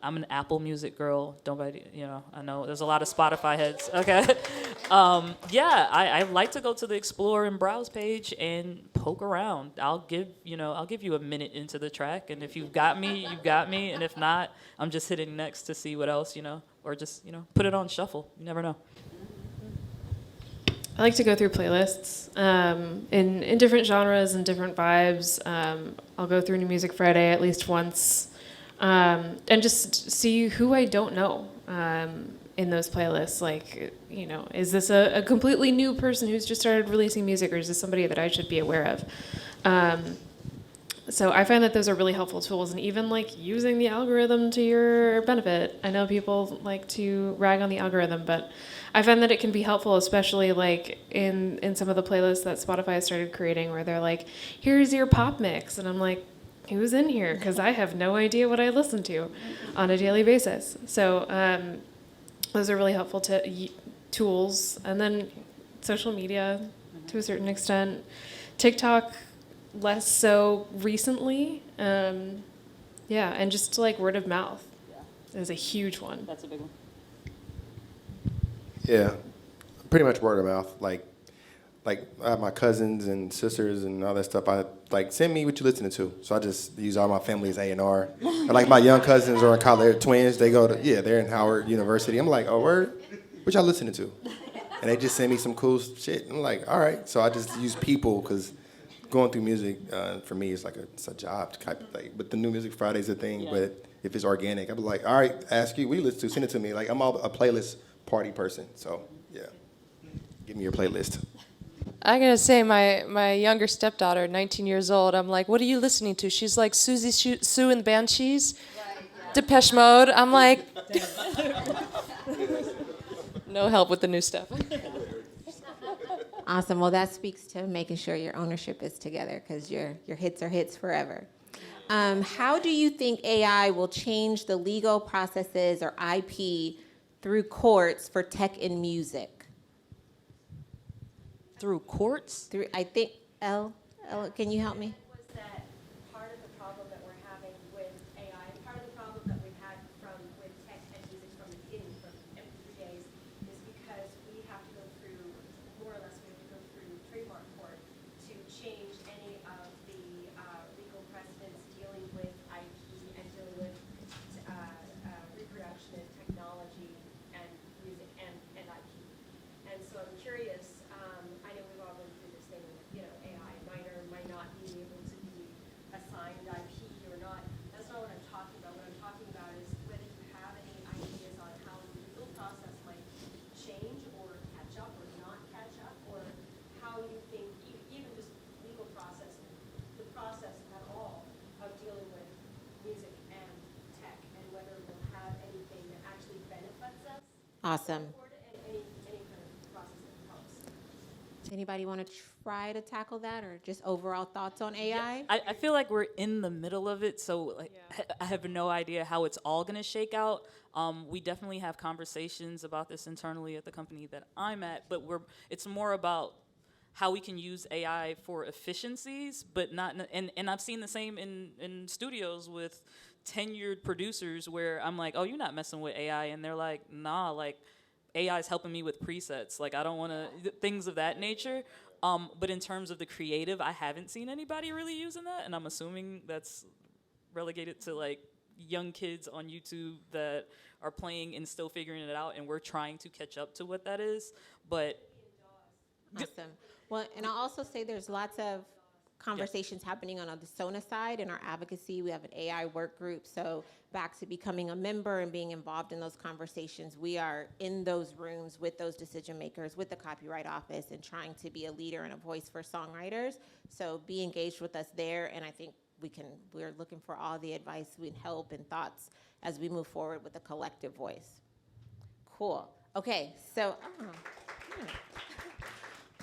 an Apple Music girl. I know there's a lot of Spotify heads. Okay, Yeah, I like to go to the explore and browse page and poke around. I'll give you a minute into the track, and if you've got me, you've got me, and if not, I'm just hitting next to see what else, or just, put it on shuffle. You never know. I like to go through playlists in different genres and different vibes. I'll go through New Music Friday at least once and just see who I don't know in those playlists. Like, is this a completely new person who's just started releasing music, or is this somebody that I should be aware of? So I find that those are really helpful tools, and even like using the algorithm to your benefit. I know people like to rag on the algorithm, but I find that it can be helpful, especially like in some of the playlists that Spotify has started creating, where they're like, "Here's your pop mix," and I'm like, "Who's in here?" Because I have no idea what I listen to on a daily basis. So those are really helpful tools, and then social media to a certain extent, TikTok less so recently. Yeah, and just like word of mouth is a huge one. That's a big one. Yeah, pretty much word of mouth. Like I have my cousins and sisters and all that stuff. I like send me what you listening to. So I just use all my family as A&R. Or like my young cousins are in college, they're twins. They go to they're in Howard University. I'm like, oh word, what y'all listening to? And they just send me some cool shit. I'm like, all right. So I just use people because going through music for me is like it's a job type of thing. But the New Music Friday's a thing. Yeah. But if it's organic, I'll be like, all right, ask you, what you listen to? Send it to me. Like I'm all a playlist party person. So yeah, give me your playlist. I gotta say, my younger stepdaughter, 19 years old, I'm like, what are you listening to? She's like Susie Sue and the Banshees, right, yeah. Depeche Mode. I'm like, no help with the new stuff. Awesome. Well, that speaks to making sure your ownership is together, because your hits are hits forever. How do you think AI will change the legal processes or IP through courts for tech and music? Through courts? I think, Elle, can you help me? Was that part of the problem that we're having with AI, part of the problem that we've had with tech and music from the beginning, from MP3 days, is because we have to go through, more or less, we have to go through trademark court to change any of the legal precedents dealing with IP and dealing with reproduction and technology and music and IP. And so I'm curious, I know we've all been through this thing with, AI might or might not be able to be assigned IP or not. That's not what I'm talking about. What I'm talking about is whether you have any ideas on how the legal process might change or catch up or not catch up, or how you think, even just legal process, the process at all of dealing with music and tech, and whether we'll have anything that actually benefits us. Awesome. Any kind of process that helps. Does anybody want to try to tackle that, or just overall thoughts on AI? I feel like we're in the middle of it, so I have no idea how it's all going to shake out. We definitely have conversations about this internally at the company that I'm at, but it's more about how we can use AI for efficiencies, but not. And I've seen the same in studios with tenured producers where I'm like, oh, you're not messing with AI, and they're like, nah, like AI is helping me with presets. Like I don't want to things of that nature. But in terms of the creative, I haven't seen anybody really using that, and I'm assuming that's relegated to like young kids on YouTube that are playing and still figuring it out, and we're trying to catch up to what that is. But Awesome. Well, and I'll also say there's lots of conversations happening on the SONA side. In our advocacy, we have an AI work group. So back to becoming a member and being involved in those conversations, we are in those rooms with those decision makers, with the Copyright Office, and trying to be a leader and a voice for songwriters. So be engaged with us there, and I think we're looking for all the advice and help and thoughts as we move forward with a collective voice. Cool. Okay, so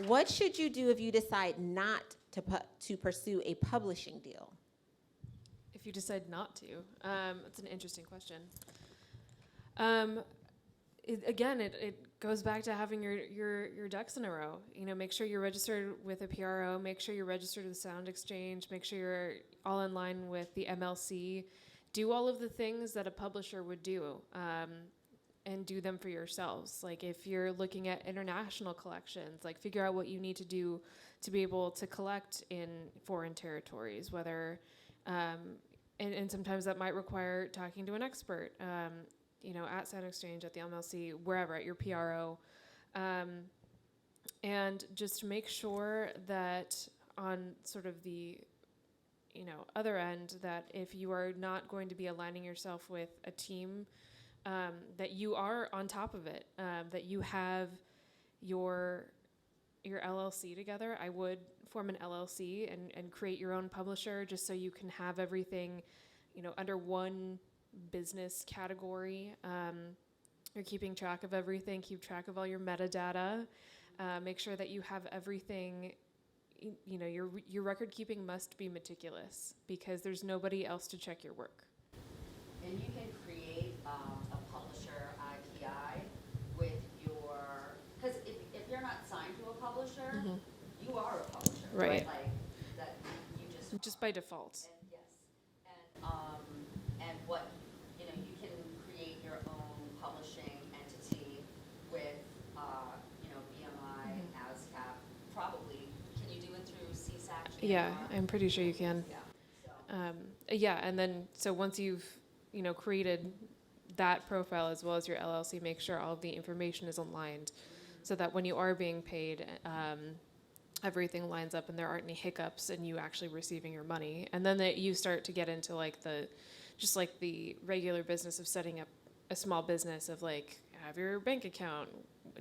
what should you do if you decide not to pursue a publishing deal? If you decide not to, that's an interesting question. It goes back to having your ducks in a row. Make sure you're registered with a PRO. Make sure you're registered with Sound Exchange. Make sure you're all in line with the MLC. Do all of the things that a publisher would do. do them for yourselves. Like if you're looking at international collections, like figure out what you need to do to be able to collect in foreign territories, whether, and sometimes that might require talking to an expert, at Sound Exchange, at the MLC, wherever, at your PRO. And just make sure that on sort of the other end, that if you are not going to be aligning yourself with a team, that you are on top of it, that you have your LLC together. I would form an LLC and create your own publisher, just so you can have everything, under one business category. You're keeping track of everything, keep track of all your metadata, make sure that you have everything. Your record keeping must be meticulous, because there's nobody else to check your work. And you can create a publisher IPI with your, because if you're not signed to a publisher, you are a publisher, Right. Like that, you Just by default. And yes, and what you can create your own publishing entity with BMI, ASCAP, probably. Can you do it through CSAC? Yeah, I'm pretty sure you can. Yeah. And then so once you've created that profile as well as your LLC, make sure all of the information is aligned, so that when you are being paid, everything lines up and there aren't any hiccups and you actually receiving your money. And then that you start to get into like the regular business of setting up a small business, of like, have your bank account.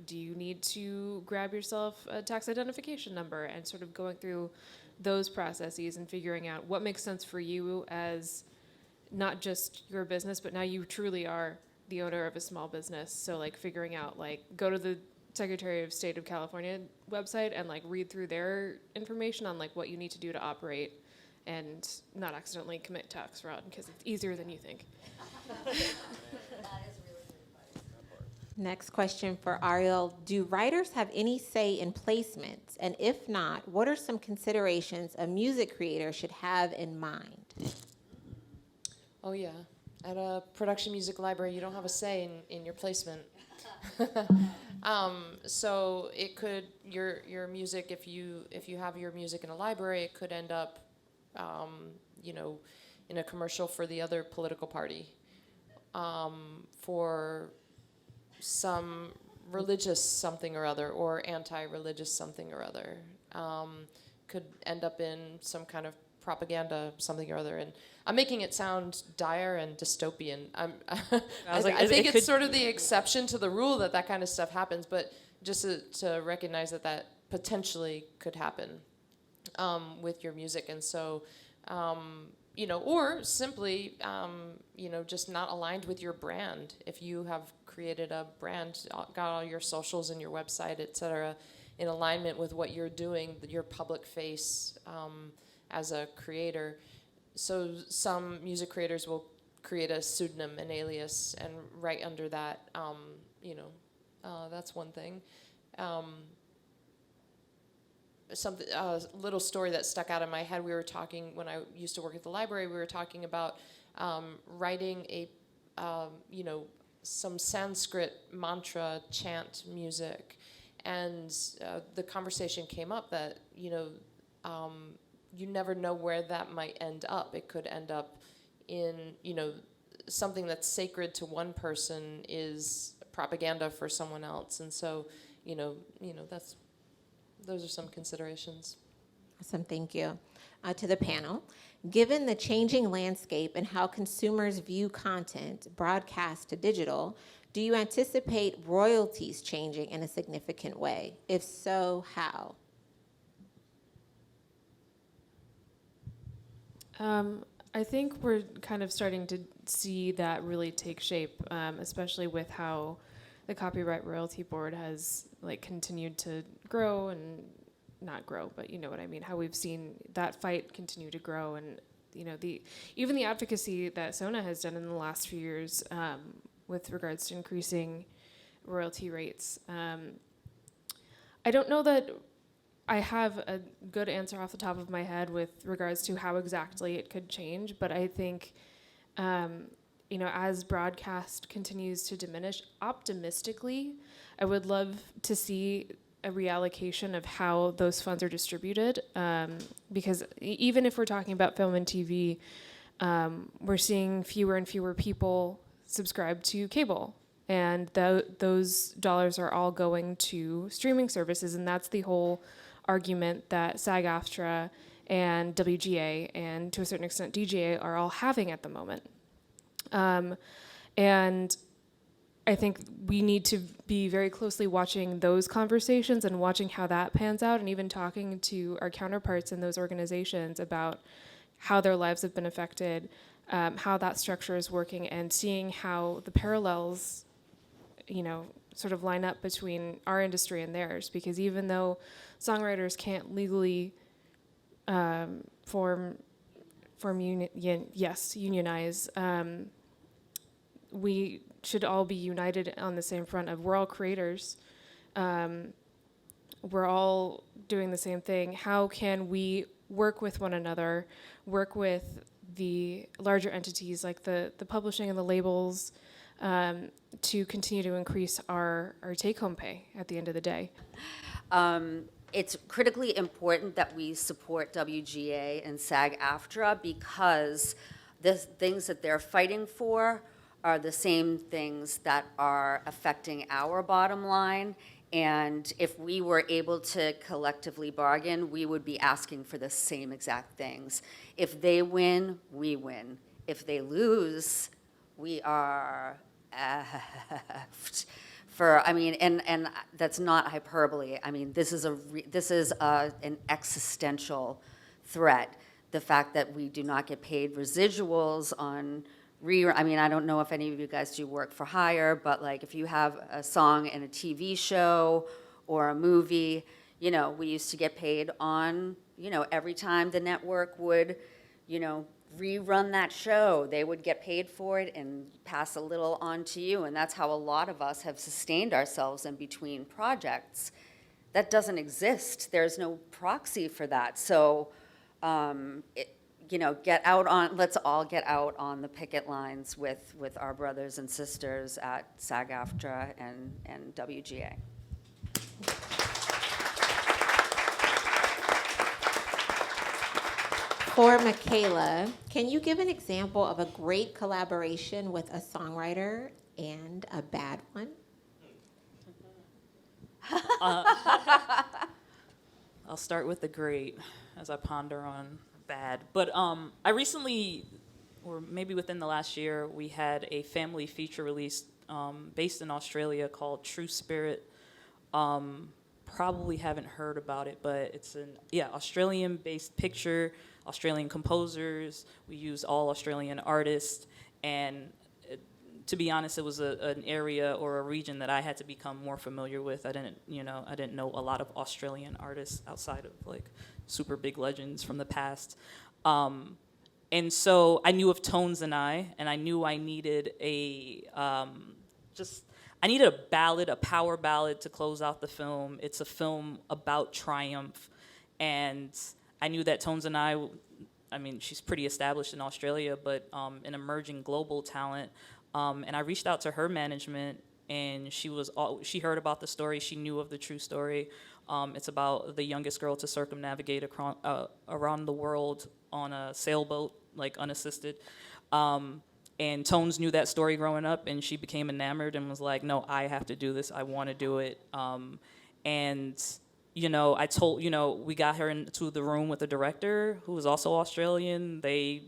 Do you need to grab yourself a tax identification number, and sort of going through those processes and figuring out what makes sense for you as not just your business, but now you truly are the owner of a small business. So like figuring out, like, go to the Secretary of State of California website and like read through their information on like what you need to do to operate and not accidentally commit tax fraud, because it's easier than you think. That is really good advice. Next question for Ariel. Do writers have any say in placements? And if not, what are some considerations a music creator should have in mind? Oh, yeah. At a production music library, you don't have a say in your placement. So it could, your music, if you have your music in a library, it could end up, in a commercial for the other political party, for some religious something or other, or anti-religious something or other. Could end up in some kind of propaganda something or other. And I'm making it sound dire and dystopian. I think it's sort of the exception to the rule that kind of stuff happens, but just to recognize that potentially could happen with your music. And so, or simply, just not aligned with your brand. If you have created a brand, got all your socials and your website, et cetera, in alignment with what you're doing, your public face as a creator. So some music creators will create a pseudonym, an alias, and write under that. That's one thing. Something, a little story that stuck out in my head. We were talking when I used to work at the library. We were talking about writing some Sanskrit mantra chant music, and the conversation came up that you never know where that might end up. It could end up in something that's sacred to one person is propaganda for someone else, and so those are some considerations. Awesome, thank you. To the panel, given the changing landscape and how consumers view content, broadcast to digital, do you anticipate royalties changing in a significant way? If so, how? I think we're kind of starting to see that really take shape, especially with how the Copyright Royalty Board has continued to grow, and not grow, but you know what I mean, how we've seen that fight continue to grow, and even the advocacy that SONA has done in the last few years with regards to increasing royalty rates. I don't know that I have a good answer off the top of my head with regards to how exactly it could change, but I think as broadcast continues to diminish, optimistically, I would love to see a reallocation of how those funds are distributed, because even if we're talking about film and TV, we're seeing fewer and fewer people subscribe to cable, and those dollars are all going to streaming services, and that's the whole argument that SAG-AFTRA and WGA and to a certain extent DGA are all having at the moment. And I think we need to be very closely watching those conversations and watching how that pans out, and even talking to our counterparts in those organizations about how their lives have been affected, how that structure is working, and seeing how the parallels, sort of line up between our industry and theirs. Because even though songwriters can't legally unionize, we should all be united on the same front of we're all creators. We're all doing the same thing. How can we work with one another, work with the larger entities like the publishing and the labels, to continue to increase our take-home pay at the end of the day? It's critically important that we support WGA and SAG-AFTRA, because the things that they're fighting for are the same things that are affecting our bottom line. And if we were able to collectively bargain, we would be asking for the same exact things. If they win, we win. If they lose, we are effed. And that's not hyperbole. I mean, this is an existential threat. The fact that we do not get paid residuals on I don't know if any of you guys do work for hire, but like if you have a song in a TV show or a movie, we used to get paid on, every time the network would, rerun that show, they would get paid for it and pass a little on to you. And that's how a lot of us have sustained ourselves in between projects. That doesn't exist. There's no proxy for that. So, let's all get out on the picket lines with our brothers and sisters at SAG-AFTRA and WGA. For Michaela, can you give an example of a great collaboration with a songwriter and a bad one? I'll start with the great as I ponder on bad. But I recently, or maybe within the last year, we had a family feature released based in Australia called True Spirit. Probably haven't heard about it, but it's an Australian-based picture, Australian composers. We use all Australian artists, and to be honest, it was an area or a region that I had to become more familiar with. I didn't know a lot of Australian artists outside of like super big legends from the past. And so I knew of Tones and I knew I needed I needed a ballad, a power ballad to close out the film. It's a film about triumph. And I knew that Tones and I mean, she's pretty established in Australia, but an emerging global talent. And I reached out to her management, and she heard about the story. She knew of the true story. It's about the youngest girl to circumnavigate around the world on a sailboat, like unassisted. And Tones knew that story growing up, and she became enamored and was like, no, I have to do this. I want to do it. And I told, we got her into the room with the director, who was also Australian. I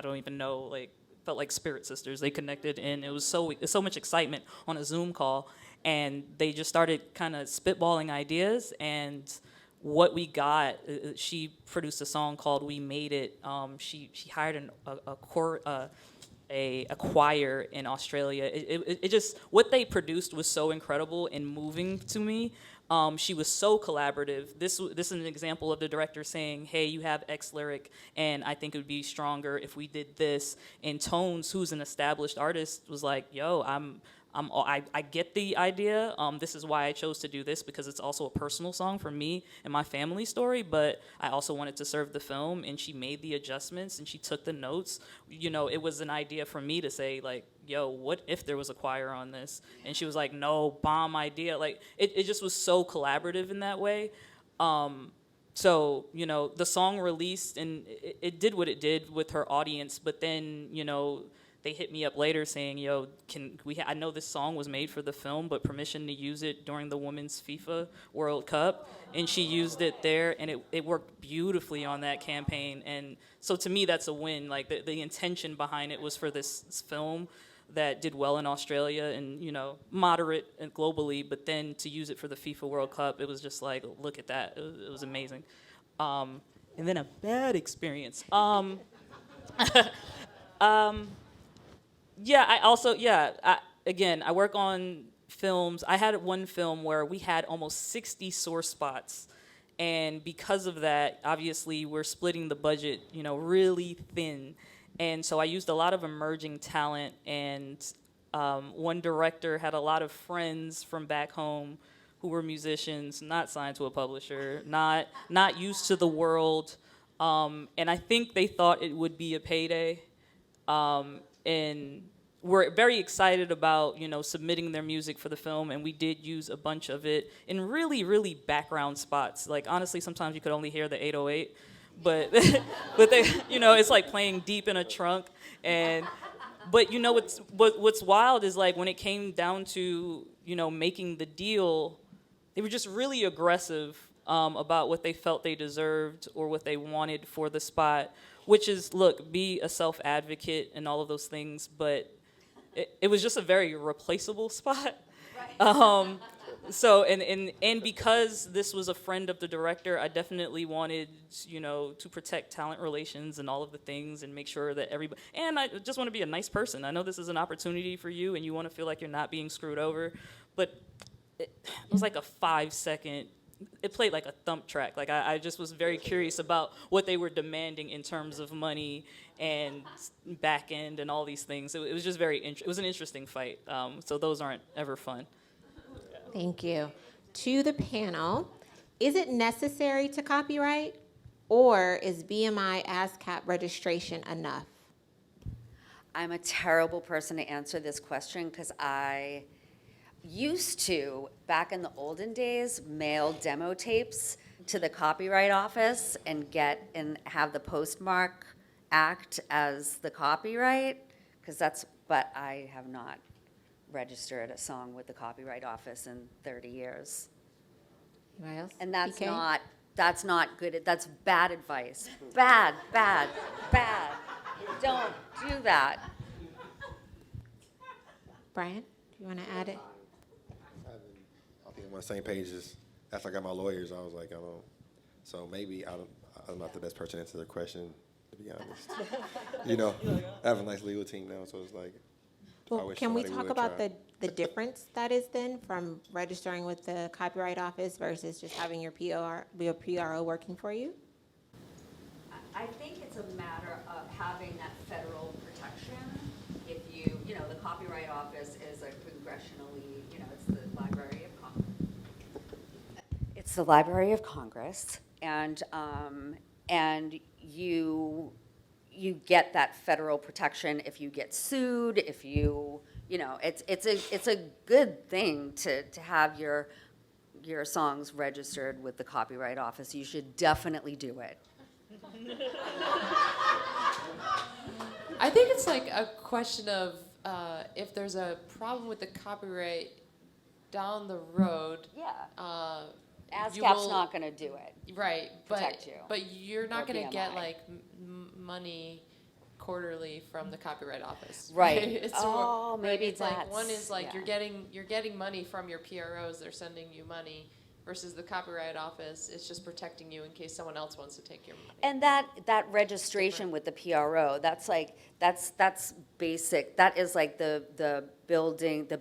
don't even know, like, felt like spirit sisters. They connected, and it was so much excitement on a Zoom call. And they just started kind of spitballing ideas, and what we got, she produced a song called "We Made It." She hired a choir in Australia. It just, what they produced was so incredible and moving to me. She was so collaborative. This is an example of the director saying, hey, you have X lyric, and I think it would be stronger if we did this. And Tones, who's an established artist, was like, yo, I get the idea. This is why I chose to do this, because it's also a personal song for me and my family story, but I also wanted to serve the film, and she made the adjustments and she took the notes. You know, it was an idea for me to say, like, yo, what if there was a choir on this? And she was like, no, bomb idea. Like, it just was so collaborative in that way. So, you know, the song released, and it did what it did with her audience, but then, you know, they hit me up later saying, yo, I know this song was made for the film, but permission to use it during the Women's FIFA World Cup. And she used it there, and it worked beautifully on that campaign. And so to me, that's a win. Like, the intention behind it was for this film that did well in Australia and, you know, moderate and globally, but then to use it for the FIFA World Cup, it was just like, look at that. It was amazing. And then a bad experience. Yeah, I work on films. I had one film where we had almost 60 source spots. And because of that, obviously, we're splitting the budget, you know, really thin. And so I used a lot of emerging talent. And one director had a lot of friends from back home who were musicians, not signed to a publisher, not used to the world. And I think they thought it would be a payday. And we're very excited about, you know, submitting their music for the film, and we did use a bunch of it in really, really background spots. Like, honestly, sometimes you could only hear the 808, but but they, you know, it's like playing deep in a trunk. But you know what's wild is, like, when it came down to, you know, making the deal, they were just really aggressive about what they felt they deserved or what they wanted for the spot. Which is, look, be a self-advocate and all of those things, but it was just a very replaceable spot. Right. So, and because this was a friend of the director, I definitely wanted, you know, to protect talent relations and all of the things and make sure that everybody, and I just want to be a nice person. I know this is an opportunity for you and you want to feel like you're not being screwed over, but it was like a 5-second, it played like a thump track. Like, I just was very curious about what they were demanding in terms of money and back end and all these things. It was just it was an interesting fight. So those aren't ever fun. Thank you. To the panel, is it necessary to copyright, or is BMI ASCAP registration enough? I'm a terrible person to answer this question because I used to, back in the olden days, mail demo tapes to the Copyright Office and have the postmark act as the copyright, but I have not registered a song with the Copyright Office in 30 years. Anybody else? And that's PK? that's not good. That's bad advice. Bad. Don't do that. Brian, do you want to add it? I think I'm on the same page as after I got my lawyers. I was like, I don't. So maybe I'm not the best person to answer the question, to be honest. You know, I have a nice legal team now, so it's like. Well, can we talk about the difference that is then from registering with the Copyright Office versus just having your PRO working for you? I think it's a matter of having that federal protection. If you know, the Copyright Office is a congressionally, you know, it's the Library of Congress. It's the Library of Congress, and you get that federal protection if you get sued, if you know, it's a good thing to have your songs registered with the Copyright Office. You should definitely do it. I think it's like a question of if there's a problem with the copyright down the road. Yeah. ASCAP's not going to do it. Right, Protect you. but you're not Or going to get BMI. like money quarterly from the Copyright Office. Right. It's Oh, maybe it's like that's- one is like yeah. you're getting money from your PROs. They're sending you money. Versus the Copyright Office, it's just protecting you in case someone else wants to take your money. And that registration with the PRO, that's basic. That is like the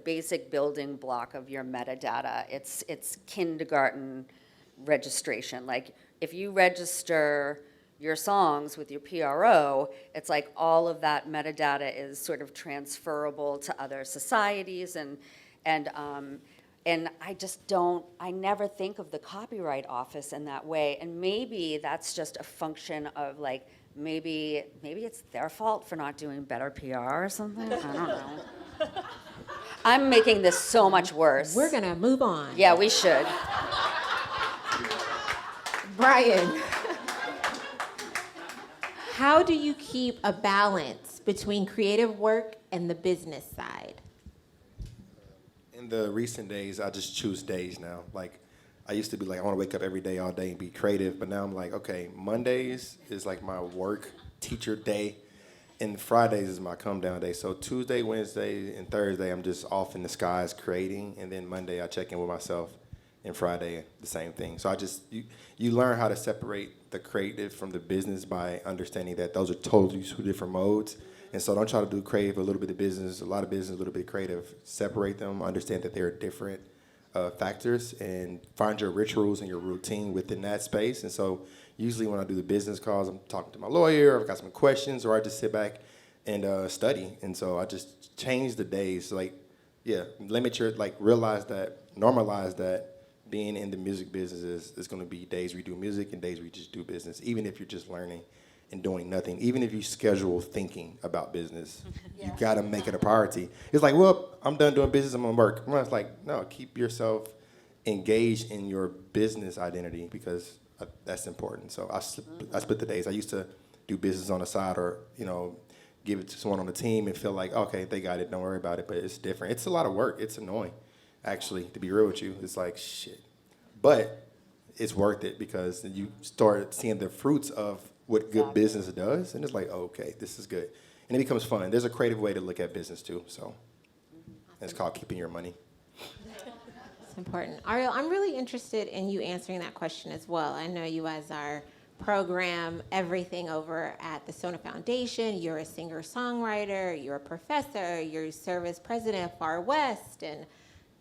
basic building block of your metadata. It's kindergarten registration. Like, if you register your songs with your PRO, it's like all of that metadata is sort of transferable to other societies, and I just don't, I never think of the Copyright Office in that way. And maybe that's just a function of like, maybe it's their fault for not doing better PR or something. I don't know. I'm making this so much worse. We're gonna move on. Yeah, we should. Brian, how do you keep a balance between creative work and the business side? In the recent days, I just choose days now. Like, I used to be like, I want to wake up every day, all day, and be creative. But now I'm like, okay, Mondays is like my work teacher day, and Fridays is my come down day. So Tuesday, Wednesday, and Thursday, I'm just off in the skies creating, and then Monday I check in with myself, and Friday the same thing. So I just you learn how to separate the creative from the business by understanding that those are totally two different modes. And so don't try to do creative, a little bit of business, a lot of business, a little bit of creative. Separate them, understand that there are different factors, and find your rituals and your routine within that space. And so usually when I do the business calls, I'm talking to my lawyer, I've got some questions, or I just sit back and study. And so I just change the days. Like, yeah, limit your, like, realize that, normalize that being in the music business is going to be days where you do music and days where you just do business, even if you're just learning and doing nothing. Even if you schedule thinking about business, you got to make it a priority. It's like, well, I'm done doing business, I'm going to work. Well, it's like, no, keep yourself engaged in your business identity, because that's important. So I split the days. I used to do business on the side, or, you know, give it to someone on the team and feel like, okay, they got it, don't worry about it. But it's different. It's a lot of work. It's annoying, actually, to be real with you. It's like, shit. But it's worth it, because you start seeing the fruits of what good business does, and it's like, oh, okay, this is good. And it becomes fun. There's a creative way to look at business, too. So it's called keeping your money. It's important. Ariel, I'm really interested in you answering that question as well. I know you as our program everything over at the SONA Foundation. You're a singer-songwriter, you're a professor, you serve as president of Far West, and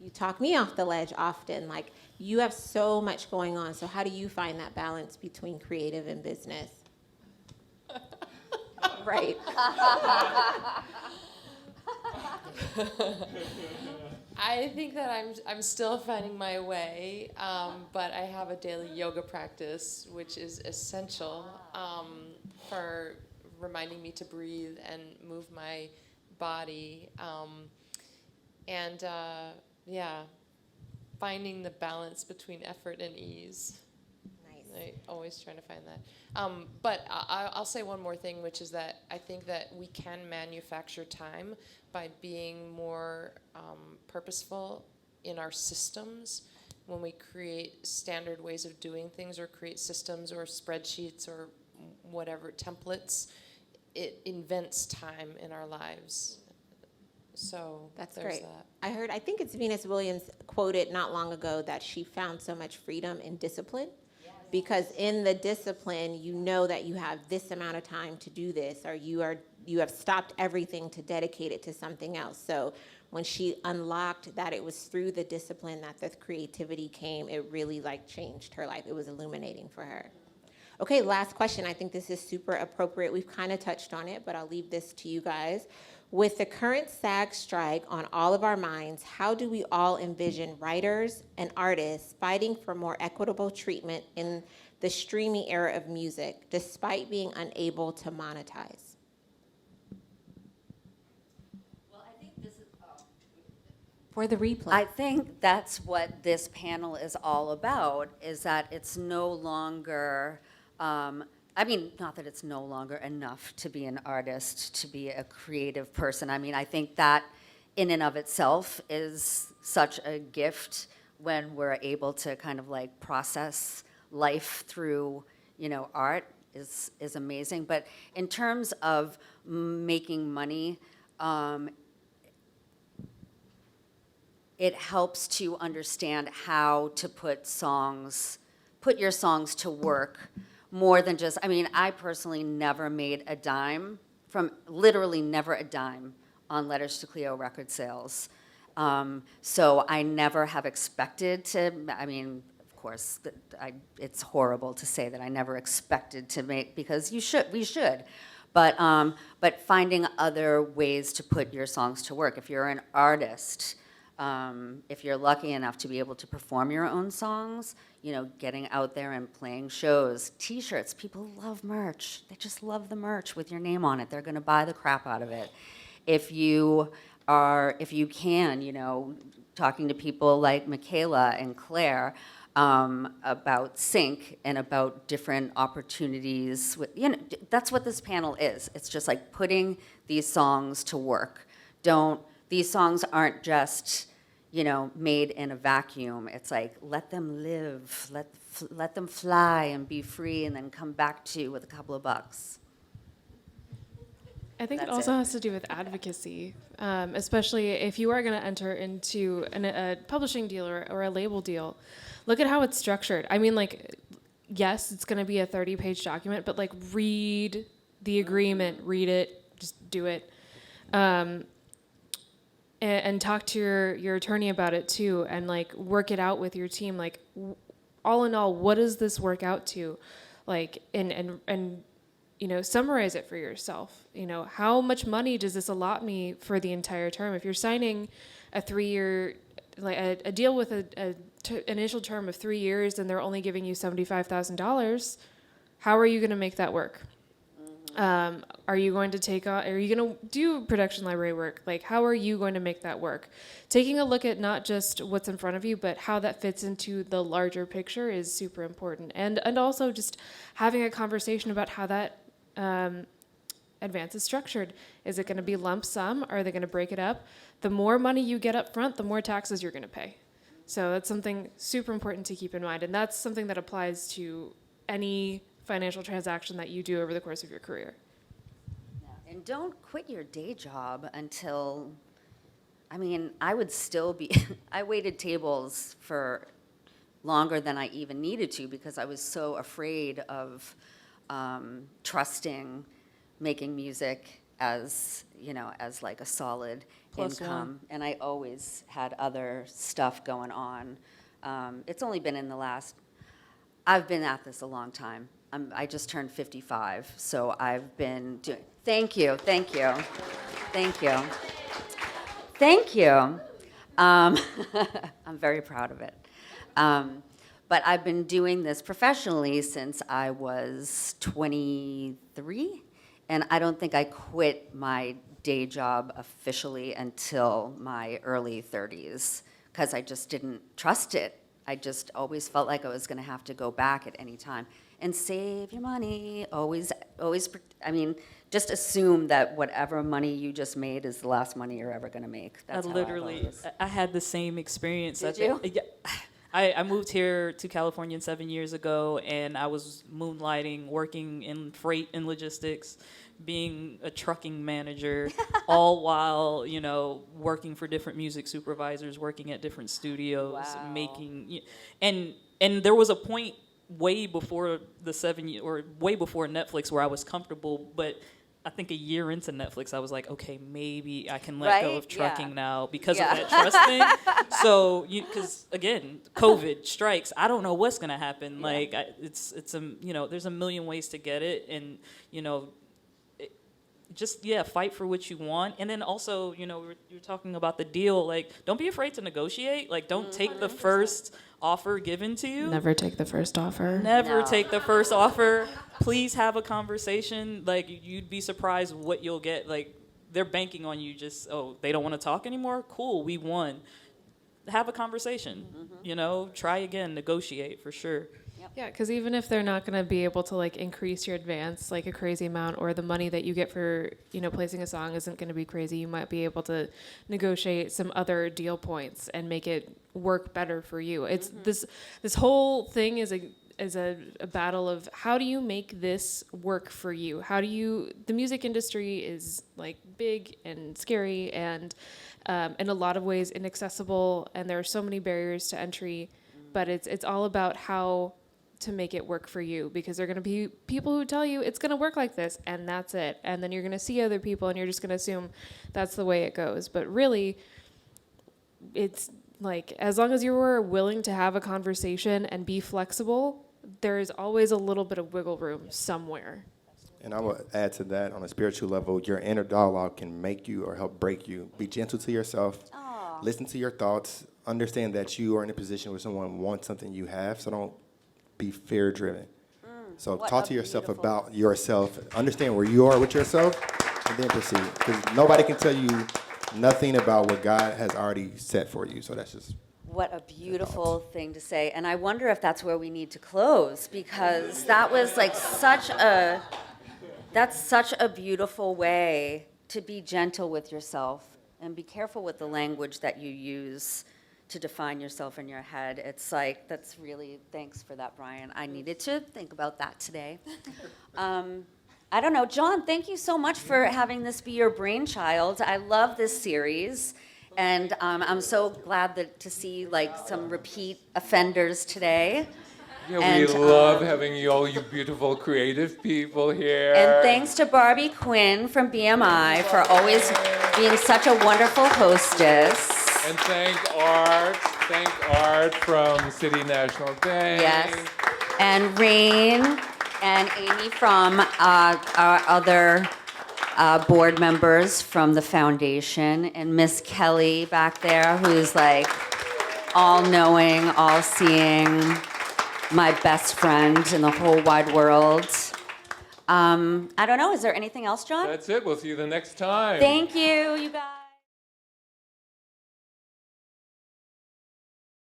you talk me off the ledge often. Like, you have so much going on. So how do you find that balance between creative and business? Right. I think that I'm still finding my way, but I have a daily yoga practice, which is essential for reminding me to breathe and move my body, finding the balance between effort and ease. I always trying to find that. But I'll say one more thing, which is that I think that we can manufacture time by being more purposeful in our systems. When we create standard ways of doing things, or create systems or spreadsheets or whatever, templates, it invents time in our lives. So That's there's great. that. I think it's Venus Williams quoted not long ago that she found so much freedom in discipline. Because in the discipline, you know that you have this amount of time to do this, or you have stopped everything to dedicate it to something else. So when she unlocked that it was through the discipline that the creativity came, it really like changed her life. It was illuminating for her. Okay, last question. I think this is super appropriate. We've kind of touched on it, but I'll leave this to you guys. With the current SAG strike on all of our minds, how do we all envision writers and artists fighting for more equitable treatment in the streaming era of music, despite being unable to monetize? Well, I think this is... For the replay. I think that's what this panel is all about, is that it's no longer... I mean, not that it's no longer enough to be an artist, to be a creative person. I mean, I think that in and of itself is such a gift when we're able to kind of like process life through, you know, art is amazing. But in terms of making money, it helps to understand how to put your songs to work. More than just, I mean, I personally never made a dime literally never a dime on Letters to Cleo record sales. So I never have expected to, I mean, of course, it's horrible to say that I never expected to make, because we should. But finding other ways to put your songs to work. If you're an artist, if you're lucky enough to be able to perform your own songs, getting out there and playing shows, T-shirts, people love merch. They just love the merch with your name on it. They're going to buy the crap out of it. If you can, talking to people like Michaela and Claire about sync and about different opportunities. That's what this panel is. It's just like putting these songs to work. These songs aren't just, made in a vacuum. It's like, let them live, let them fly and be free, and then come back to you with a couple of bucks. I think it That's also it. has to do with advocacy, especially if you are going to enter into a publishing deal or a label deal. Look at how it's structured. I mean, yes, it's going to be a 30-page document, but read the agreement, read it, just do it. And talk to your attorney about it too, and work it out with your team. All in all, what does this work out to? And summarize it for yourself. How much money does this allot me for the entire term? If you're signing a 3-year, a deal with an initial term of 3 years, and they're only giving you $75,000, how are you going to make that work? Are you going to take on? Are you going to do production library work? How are you going to make that work? Taking a look at not just what's in front of you, but how that fits into the larger picture is super important. And also just having a conversation about how that advance is structured. Is it going to be lump sum? Are they going to break it up? The more money you get up front, the more taxes you're going to pay. So that's something super important to keep in mind. And that's something that applies to any financial transaction that you do over the course of your career. And don't quit your day job until, I would still be, I waited tables for longer than I even needed to, because I was so afraid of trusting making music as a solid Plus income. one. And I always had other stuff going on. It's only been I've been at this a long time. I just turned 55, so I've been doing. Thank you. I'm very proud of it. But I've been doing this professionally since I was 23, and I don't think I quit my day job officially until my early 30s, because I just didn't trust it. I just always felt like I was going to have to go back at any time. And save your money, always, just assume that whatever money you just made is the last money you're ever going to make. That's how I've always. I had the same experience. Did you? Yeah. I moved here to California 7 years ago, and I was moonlighting, working in freight and logistics, being a trucking manager, all while, working for different music supervisors, working at different studios, Wow. making, and there was a point way before way before Netflix where I was comfortable, but I think a year into Netflix, I was like, okay, maybe I can let go of trucking Yeah. now because of that trust thing. So, because again, COVID strikes, I don't know what's gonna happen. Yeah. It's there's a million ways to get it, and fight for what you want. And then also, you're talking about the deal. Don't be afraid to negotiate. Don't take the first offer given to you. Never take the first offer. Never No. take the first offer. Please have a conversation. You'd be surprised what you'll get. They're banking on you. They don't want to talk anymore? Cool, we won. Have a conversation. Try again, negotiate for sure. Yeah, because even if they're not going to be able to increase your advance a crazy amount, or the money that you get for placing a song isn't going to be crazy, you might be able to negotiate some other deal points and make it work better for you. It's this whole thing is a battle of how do you make this work for you? The music industry is big and scary and in a lot of ways inaccessible, and there are so many barriers to entry, but it's all about how to make it work for you, because there are going to be people who tell you it's going to work like this, and that's it. And then you're going to see other people, and you're just going to assume that's the way it goes. But really, it's like, as long as you're willing to have a conversation and be flexible, there is always a little bit of wiggle room somewhere. And I would add to that, on a spiritual level, your inner dialogue can make you or help break you. Be gentle to yourself. Listen to your thoughts. Understand that you are in a position where someone wants something you have, so don't be fear-driven. So talk to yourself about yourself. Understand where you are with yourself, and then proceed. Because nobody can tell you nothing about what God has already set for you. So that's just... What a beautiful thing to say. And I wonder if that's where we need to close, because that was like that's such a beautiful way to be gentle with yourself and be careful with the language that you use to define yourself in your head. It's like, that's really, thanks for that, Brian. I needed to think about that today. I don't know, John, thank you so much for having this be your brainchild. I love this series. And I'm so glad to see like some repeat offenders today. Yeah, and, we love having you beautiful creative people here. And thanks to Barbie Quinn from BMI for always being such a wonderful hostess. And thank Art from City National Bank. Yes. And Rain and Amy from our other board members from the foundation, and Miss Kelly back there, who's like all-knowing, all-seeing, my best friend in the whole wide world. I don't know, is there anything else, John? That's it. We'll see you the next time. Thank you, you guys.